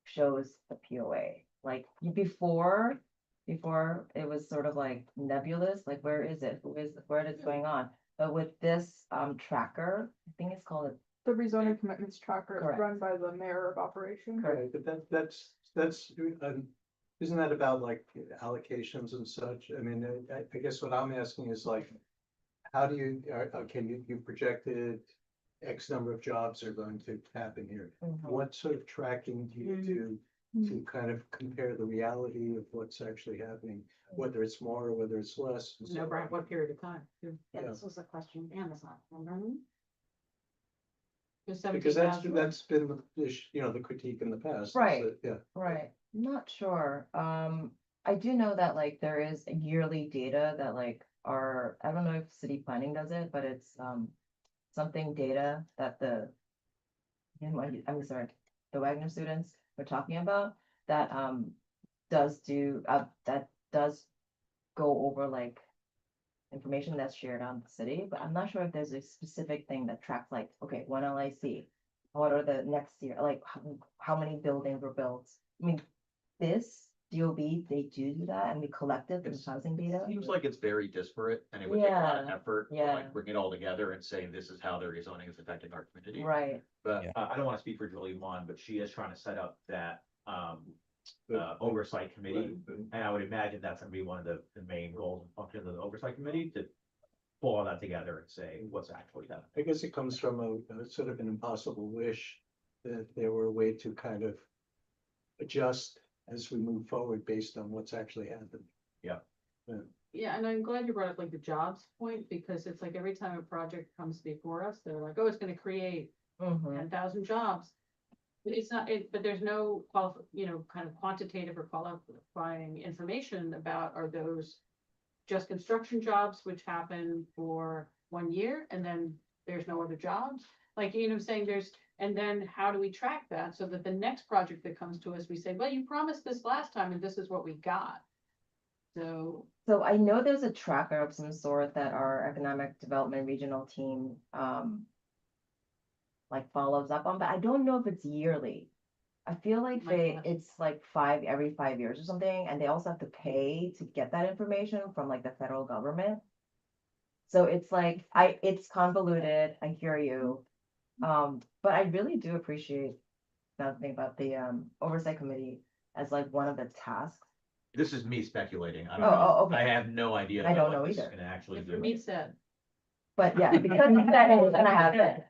shows the POA. Like before it was sort of like nebulous, like where is it? Where is it going on? But with this tracker, I think it's called The rezoning commitments tracker is Correct. run by the mayor of operation. Right, but that's, isn't that about like allocations and such? I mean, I guess what I'm asking is like, how do you, okay, you projected X number of jobs are going to happen here. What sort of tracking do you do to kind of compare the reality of what's actually happening, whether it's more or whether it's less? and so Brian, on? what period of time? Yeah, this was a question Amazon, remember? Because that's been the critique in the past. is Right. that, yeah. Right, not sure. I do know that like there is yearly data that like I don't know if city planning does it, but it's something data that the Wagner students were talking about that does go over like information that's shared on the city, but I'm not sure if there's a specific thing that tracks like, okay, one LIC, what are the next year, like how many buildings were built? I mean, this DOB, they do that and we collected the housing data. Seems like it's very disparate and it would take a lot of Yeah, effort to yeah. like bring it all together and say, this is how the rezoning is affecting our community. Right. But I don't want to speak for Julie Wan, but she is trying to set up that oversight committee. And I would imagine that's gonna be one of the main goals and functions of the oversight committee, to pull all that together and say what's actually happening. I guess it comes from a sort of an impossible wish that there were a way to kind of adjust as we move forward based on what's actually happened. Yeah. Yeah, and I'm glad you brought up like the jobs point, because it's like every time a project comes before us, they're like, oh, it's gonna create 10,000 jobs. It's not, but there's no kind of quantitative or qualifying information about, are those just construction jobs, which happen for 1 year and then there's no other jobs? Like, saying and then how do we track that so that the next project that comes to us, we say, well, you promised this last time and this is what we got. So I know there's a tracker of some sort that our economic development regional team like follows up on, but I don't know if it's yearly. I feel like it's like every 5 years or something, and they also have to pay to get that information from like the federal government. So it's like it's convoluted, I hear you. But I really do appreciate that thing about the oversight committee as like one of the tasks. This is me speculating. I Oh, don't know. okay. I have no idea. I don't what know this is either. gonna actually do. me said. But yeah, because that is gonna happen.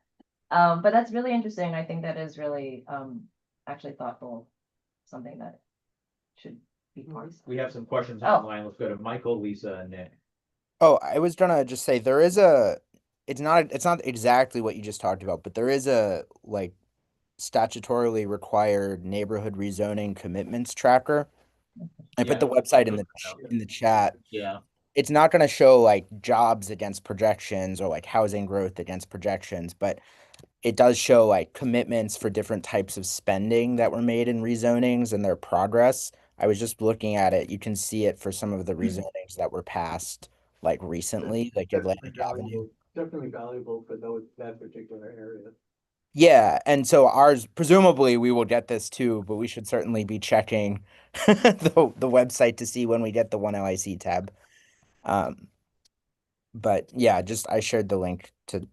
But that's really interesting. I think that is really actually thoughtful, something that should be part of. We have some questions Oh. online. Let's go to Michael, Lisa, and Nick. Oh, I was gonna just say it's not exactly what you just talked about, but there is a like statutorily required neighborhood rezoning commitments tracker. I put the website in the chat. Yeah. It's not going to show like jobs against projections or like housing growth against projections, but it does show like commitments for different types of spending that were made in rezonings and their progress. I was just looking at it. You can see it for some of the rezonings that were passed like recently, like Atlantic Avenue. Definitely valuable for those, that particular area. Yeah, and so ours, presumably we will get this too, but we should certainly be checking the website to see when we get the One LIC tab. But yeah, just I shared the link to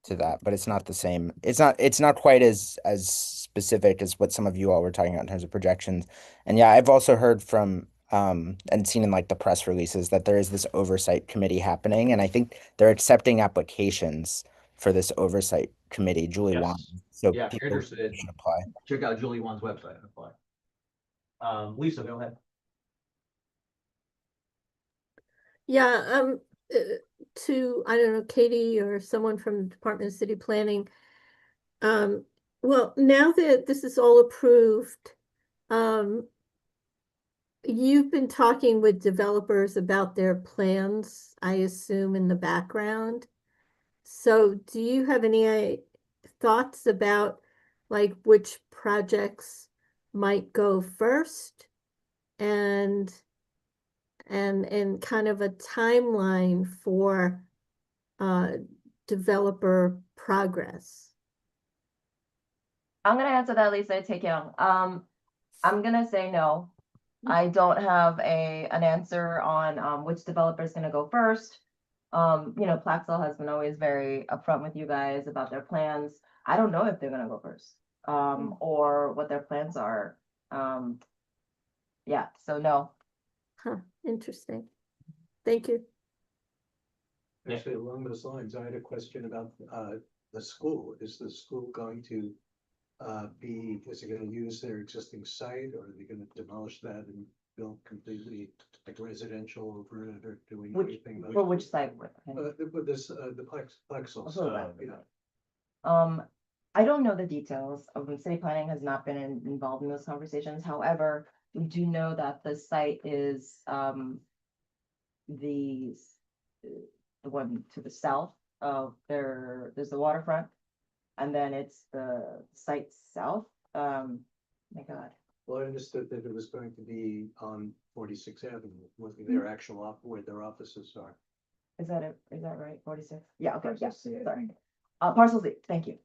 that, but it's not the same. It's not quite as specific as what some of you all were talking about in terms of projections. And yeah, I've also heard from and seen in like the press releases that there is this oversight committee happening, and I think they're accepting applications for this oversight committee, Julie Yes. Wan. So Yeah, if you're people interested, should apply. check out Julie Wan's website and apply. Lisa, go ahead. Yeah, to, I don't know, Katie or someone from the Department of City Planning. Well, now that this is all approved, you've been talking with developers about their plans, I assume, in the background. So do you have any thoughts about like which projects might go first? And kind of a timeline for developer progress? I'm gonna answer that, Lisa. Take Young. I'm gonna say no. I don't have an answer on which developer is gonna go first. You know, Plaxel has been always very upfront with you guys about their plans. I don't know if they're gonna go first, or what their plans are. Yeah, so no. Huh, interesting. Thank you. Actually, along those lines, I had a question about the school. Is the school going to is it gonna use their existing site, or are they gonna demolish that and build completely like residential over it, or doing anything? For which site? With this, the Plexel. I don't know the details. City planning has not been involved in those conversations. However, we do know that the site is the one to the south of there's the waterfront, and then it's the site south. My God. Well, I understood that it was going to be on 46th Avenue, with their actual where their offices are. Is that it? Is that right? 46? Yeah, okay, yes, sorry. Parcel Z, thank you.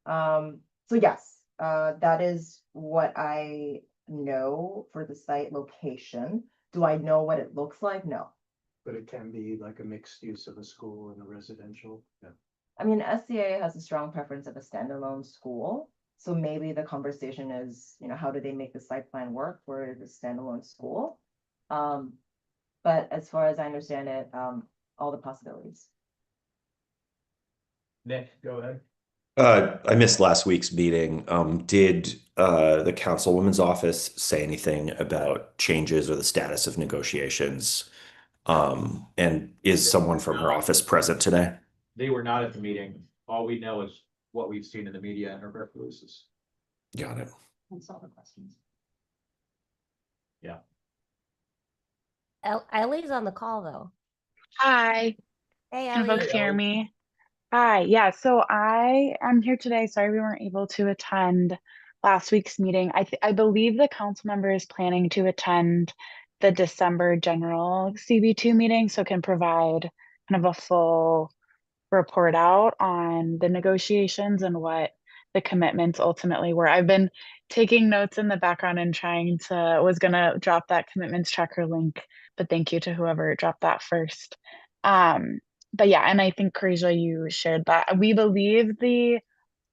So yes, that is what I know for the site location. Do I know what it looks like? No. But it can be like a mixed use of a school and a residential. Yeah. I mean, SCA has a strong preference of a standalone school. So maybe the conversation is, you know, how do they make the site plan work for the standalone school? But as far as I understand it, all the possibilities. Nick, go ahead. I missed last week's meeting. Did the councilwoman's office say anything about changes or the status of negotiations? And is someone from her office present today? They were not at the meeting. All we know is what we've seen in the media and our press releases. Got it. And solve the questions. Yeah. Ellie's on the call though. Hi, Hey, can Ellie. folks hear me? Hi, yeah, so I am here today. Sorry we weren't able to attend last week's meeting. I believe the council member is planning to attend the December general CB2 meeting, so can provide kind of a full report out on the negotiations and what the commitments ultimately were. I've been taking notes in the background and was gonna drop that commitments tracker link, but thank you to whoever dropped that first. But yeah, and I think Karisha, you shared that. We believe the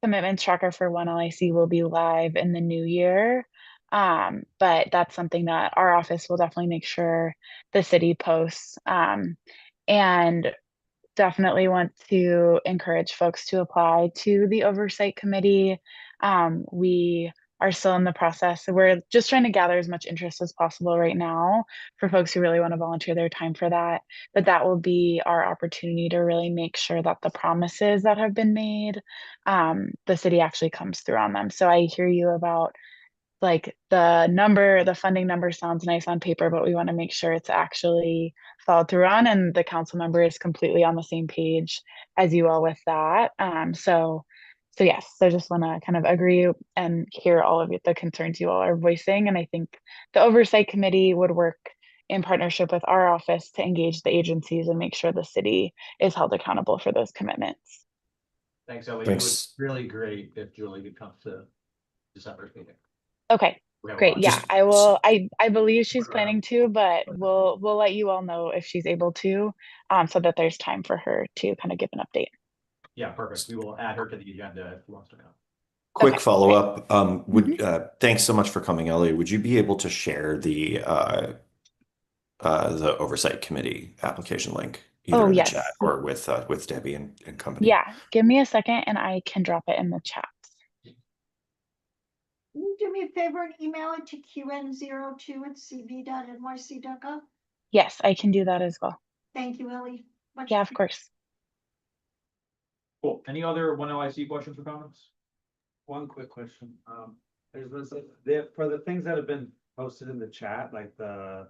commitments tracker for One LIC will be live in the new year. But that's something that our office will definitely make sure the city posts. And definitely want to encourage folks to apply to the oversight committee. We are still in the process. So we're just trying to gather as much interest as possible right now for folks who really want to volunteer their time for that. But that will be our opportunity to really make sure that the promises that have been made, the city actually comes through on them. So I hear you about like the funding number sounds nice on paper, but we want to make sure it's actually followed through on, and the council member is completely on the same page as you all with that. So yes, so just want to kind of agree and hear all of the concerns you all are voicing. And I think the oversight committee would work in partnership with our office to engage the agencies and make sure the city is held accountable for those commitments. Thanks, Ellie. It Thanks. was really great if Julie could come to December's meeting. Okay, We have a great. lot. Yeah, Just- I will. I believe she's planning to, but we'll let you all know if she's able to, so that there's time for her to kind of give an update. Yeah, perfect. We will add her to the agenda if she wants to come. Quick Okay, follow-up. Thanks so much for coming, Ellie. Would you be able to share the oversight committee application link either Oh, in the yes. chat or with Debbie and company? Yeah, give me a second and I can drop it in the chat. Can you do me a favor and email it to qn02@cb.nyc.gov? Yes, I can do that as well. Thank you, Ellie. Much Yeah, of course. Cool. Any other 1LIC questions or comments? One quick question. There, for the things that have been posted in the chat, like the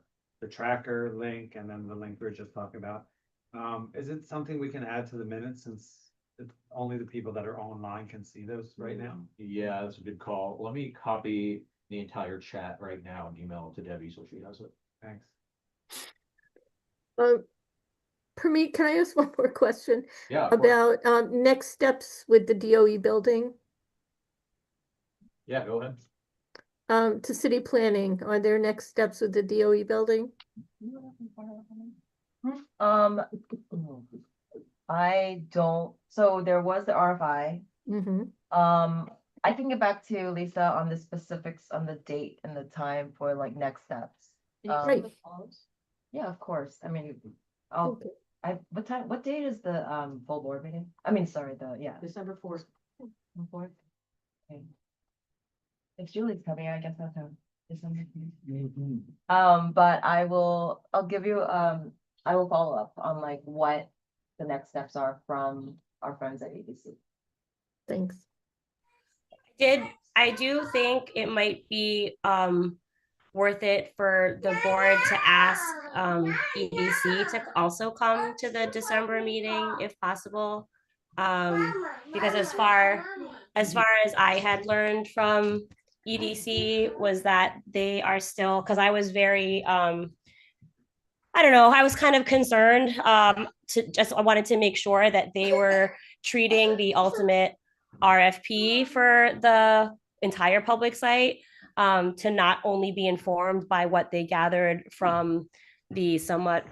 tracker link and then the link we were just talking about. Is it something we can add to the minutes since only the people that are online can see those right now? Yeah, that's a good call. Let me copy the entire chat right now and email it to Debbie so she has it. Thanks. Permit, can I ask one more question Yeah, of course. about next steps with the DOE building Yeah, go ahead. to city planning? Are there next steps with the DOE building? I don't, so there was the RFI. Mm-hmm. I can get back to Lisa on the specifics on the date and the time for like next steps. Great. Yeah, of course. I mean, Okay. what date is the full board meeting? I mean, sorry, December 4th. Fourth. Okay. If Julie's coming, I guess that's how December. But I'll give you, I will follow up on like what the next steps are from our friends at ABC. Thanks. I do think it might be worth it for the board to ask EDC to also come to the December meeting if possible. Because as far as I had learned from EDC was that they are still, because I was very I don't know, I was kind of concerned I wanted to make sure that they were treating the ultimate RFP for the entire public site to not only be informed by what they gathered from the somewhat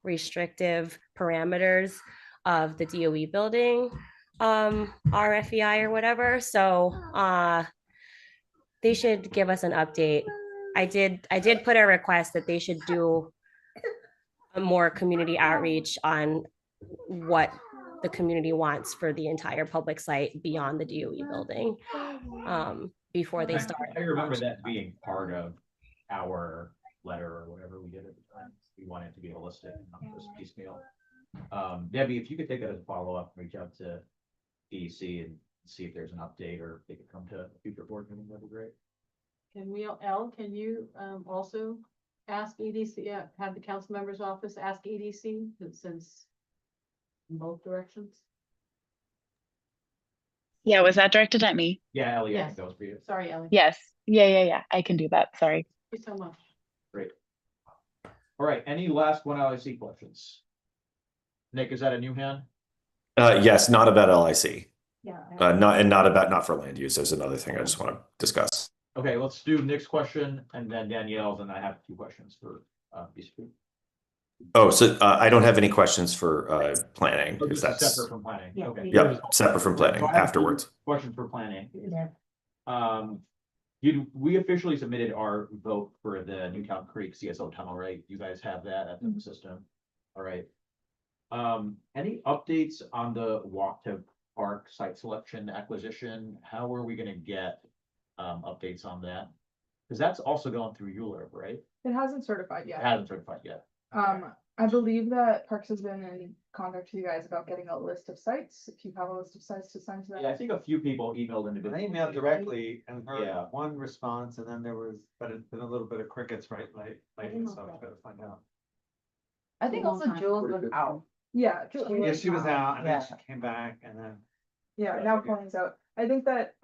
restrictive parameters of the DOE building RFEI or whatever. So they should give us an update. I did put a request that they should do a more community outreach on what the community wants for the entire public site beyond the DOE building before they start. I remember that being part of our letter or whatever we did at the time. We wanted to be holistic and not just piecemeal. Debbie, if you could take that as a follow-up, reach out to EDC and see if there's an update or if they could come to a future board meeting, that'd be great. Can you also ask EDC, have the council member's office ask EDC since in both directions? Yeah, was that directed at me? Yeah, Ellie, I Yes. think that was for you. Sorry, Ellie. Yes. Yeah. I can do that. Sorry. Thank you so much. Great. All right, any last 1LIC questions? Nick, is that a new hand? Yes, not about LIC. Yeah. Not for land use. There's another thing I just want to discuss. Okay, let's do Nick's question and then Danielle's, and I have 2 questions for BCP. Oh, so I don't have any questions for planning, Oh, if this is that's, separate from planning. Yeah. Okay. yep, separate from planning So I have 2 afterwards. Questions for planning. Yeah. We officially submitted our vote for the Newtown Creek CSO tunnel, right? You guys have that at the system. All right. Any updates on the walk to park site selection acquisition? How are we gonna get updates on that? Because that's also going through ULURP, right? It hasn't certified It yet. hasn't certified yet. I believe that Parks has been in contact with you guys about getting a list of sites, if you have a list of sites to send to them. Yeah, I think a few people emailed I individually. emailed directly and heard Yeah. one response and then but it's been a little bit of crickets lately, so I've got to find out. I think also Jules was out. Yeah. Yeah, she was out and then Yeah. she came back and then. Yeah, now Colleen's out. I think that,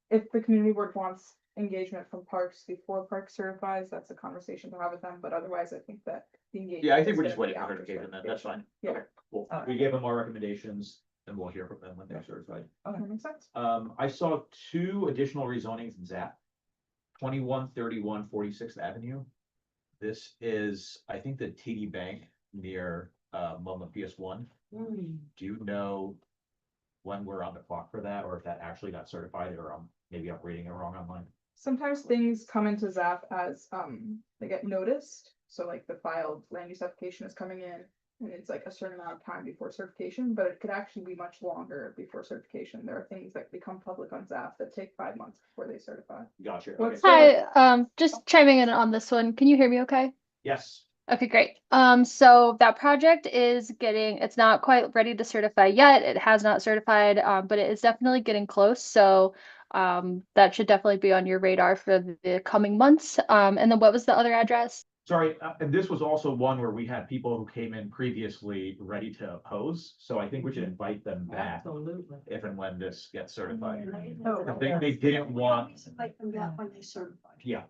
if the community board wants engagement from parks before park certifies, that's a conversation to have with them, but otherwise I think that the engagement. Yeah, I think is we're just gonna be waiting for after certification then, that's fine. Yeah. Okay, cool. Alright. We gave them our certifications and we'll hear from them when they're certified. That makes sense. I saw 2 additional rezonings in ZAP. 2131 46th Avenue. This is, I think, the TD Bank near MoMA PS1. Do you know when we're on the clock for that, or if that actually got certified, or maybe I'm reading it wrong online? Sometimes things come into ZAP as, they get noticed, so like the filed land use application is coming in. And it's like a certain amount of time before certification, but it could actually be much longer before certification. There are things that become public on ZAP that take 5 months before they certify. Gotcha. Okay. What's Hi, just chiming in on this one. Can you hear me okay? Yes. Okay, great. So that project is it's not quite ready to certify yet. It has not certified, but it is definitely getting close. So that should definitely be on your radar for the coming months. And then what was the other address? Sorry, and this was also one where we had people who came in previously ready to oppose, so I think we should invite them back Absolutely. if and when this gets certified. Oh, They didn't want, Like them back when they certified. yeah,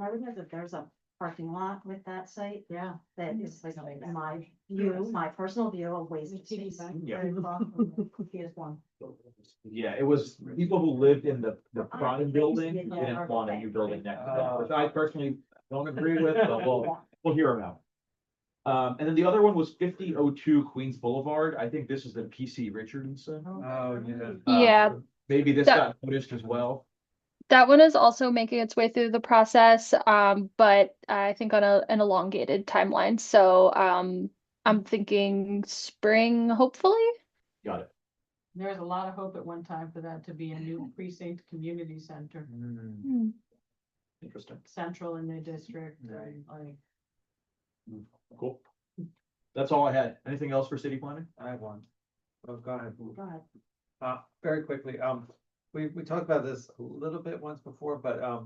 I would know that there's a parking lot with that site Yeah. that is like my view, my personal view of waste. Yeah. PS1. yeah, it was people who lived in the Cronin building didn't want a new building next to them, which I personally don't agree with, but we'll hear them out. And then the other one was 5002 Queens Boulevard. I think this is the PC Richardson. Oh, yeah. Yeah, Maybe this That- got noticed as well. that one is also making its way through the process, but I think on an elongated timeline. So I'm thinking spring, hopefully. Got it. There was a lot of hope at one time for that to be a new precinct community center, Interesting. central in the district, and like. Cool. That's all I had. Anything else for city planning? I have one. Oh, go ahead. Go ahead. Very quickly, we talked about this a little bit once before, but,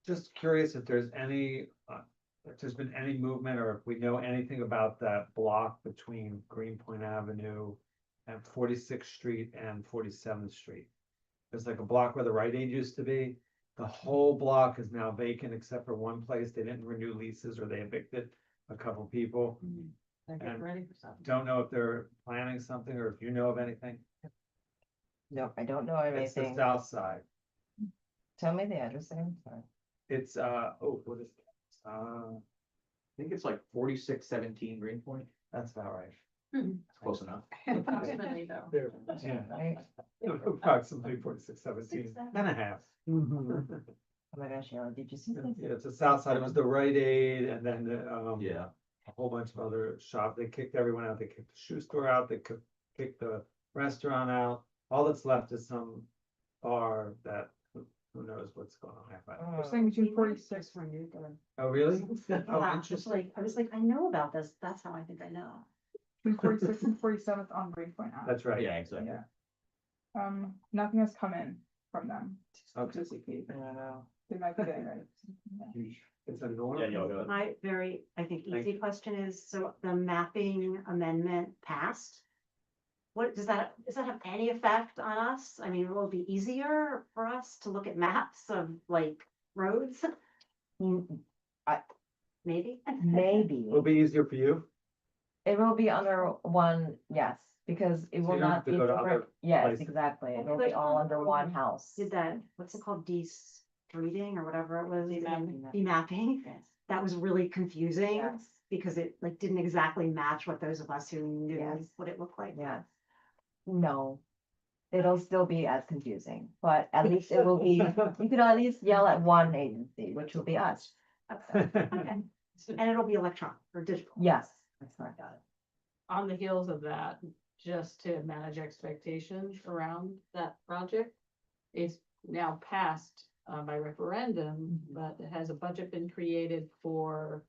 just curious if there's any, if there's been any movement or if we know anything about that block between Greenpoint Avenue and 46th Street and 47th Street. There's like a block where the Rite Aid used to be. The whole block is now vacant except for one place. They didn't renew leases or they evicted a couple people. They're getting ready for something. Don't know if they're planning something or if you know of anything. No, I don't know of It's the anything. south side. Tell me the address again, sorry. It's, oh, what is it? I think it's like 4617 Greenpoint. That's about right. Close enough. Approximately though. Yeah. Right? Approximately 4617 and a half. Oh my gosh, Sheila, did you see this? Yeah, it's the south side. It was the Rite Aid and then, Yeah. a whole bunch of other shops. They kicked everyone out. They kicked the shoe store out. They kicked the restaurant out. All that's left is some bar that who knows what's going on. We're saying between 46. Oh, really? Yeah, Oh, I was interesting. like, I know about this. That's how I think I know. Between 46 and 47th on Greenpoint Ave. That's right. Yeah, exactly. Yeah. Nothing has come in from them. Okay. They might be getting ready. It's a norm. Yeah, go ahead. My I think, Thank easy question is, so the mapping amendment passed? What, does that have any effect on us? I mean, will it be easier for us to look at maps of like roads? Maybe? Maybe. It'll be easier for you. It will be under one, yes, because it So will you don't not have to be go to different. other Yes, places. exactly. It will be all under one house. Did that, what's it called, de-streeting or whatever it was? Demapping. Demapping. Yes. That was really confusing Yes. because it like didn't exactly match what those of us who knew Yes. what it looked like. Yes. No. It'll still be as confusing, but at least it will be, you can at least yell at one agency, which will be us. Okay. And it'll be electronic or digital. Yes, that's right. On the heels of that, just to manage expectations around that project. It's now passed by referendum, but has a budget been created for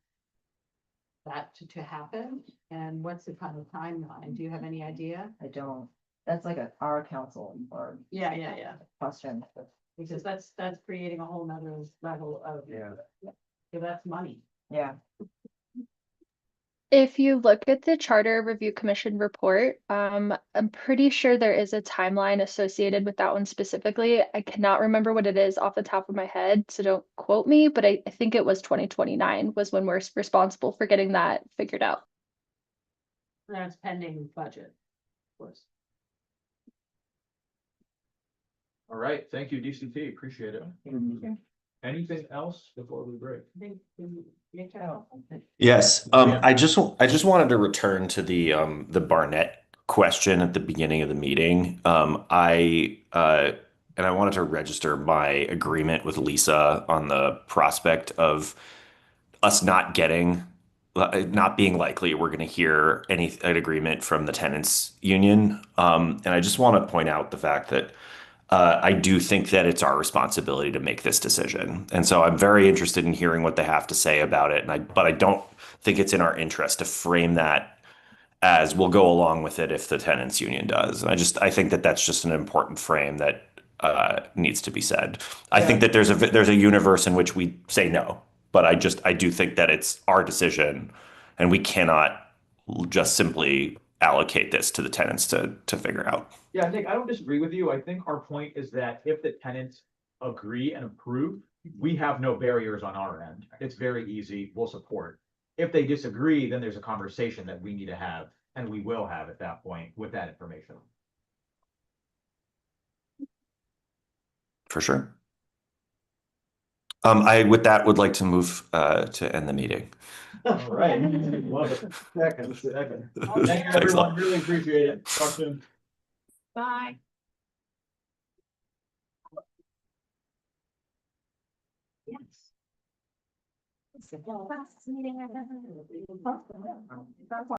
that to happen? And what's the kind of timeline? Do you have any idea? I don't, that's like our council or Yeah. question. Because that's creating a whole nother level of. Yeah. Yeah, that's money. Yeah. If you look at the Charter Review Commission report, I'm pretty sure there is a timeline associated with that one specifically. I cannot remember what it is off the top of my head, so don't quote me, but I think it was 2029 was when we're responsible for getting that figured out. That's pending budget, of course. All right, thank you, DCT, appreciate it. Anything else before we break? Yes, I just wanted to return to the Barnett question at the beginning of the meeting. And I wanted to register my agreement with Lisa on the prospect of us not being likely we're going to hear an agreement from the tenants union. And I just want to point out the fact that I do think that it's our responsibility to make this decision. And so I'm very interested in hearing what they have to say about it. But I don't think it's in our interest to frame that as we'll go along with it if the tenants union does. And I think that that's just an important frame that needs to be said. I think that there's a universe in which we say no, but I do think that it's our decision and we cannot just simply allocate this to the tenants to figure out. Yeah, Nick, I don't disagree with you. I think our point is that if the tenants agree and approve, we have no barriers on our end. It's very easy. We'll support. If they disagree, then there's a conversation that we need to have, and we will have at that point with that information. For sure. I with that would like to move to end the meeting. All right. Love it. Second. Thank you, everyone. Really appreciate it. Talk soon. Bye. Yes. Last meeting I've ever.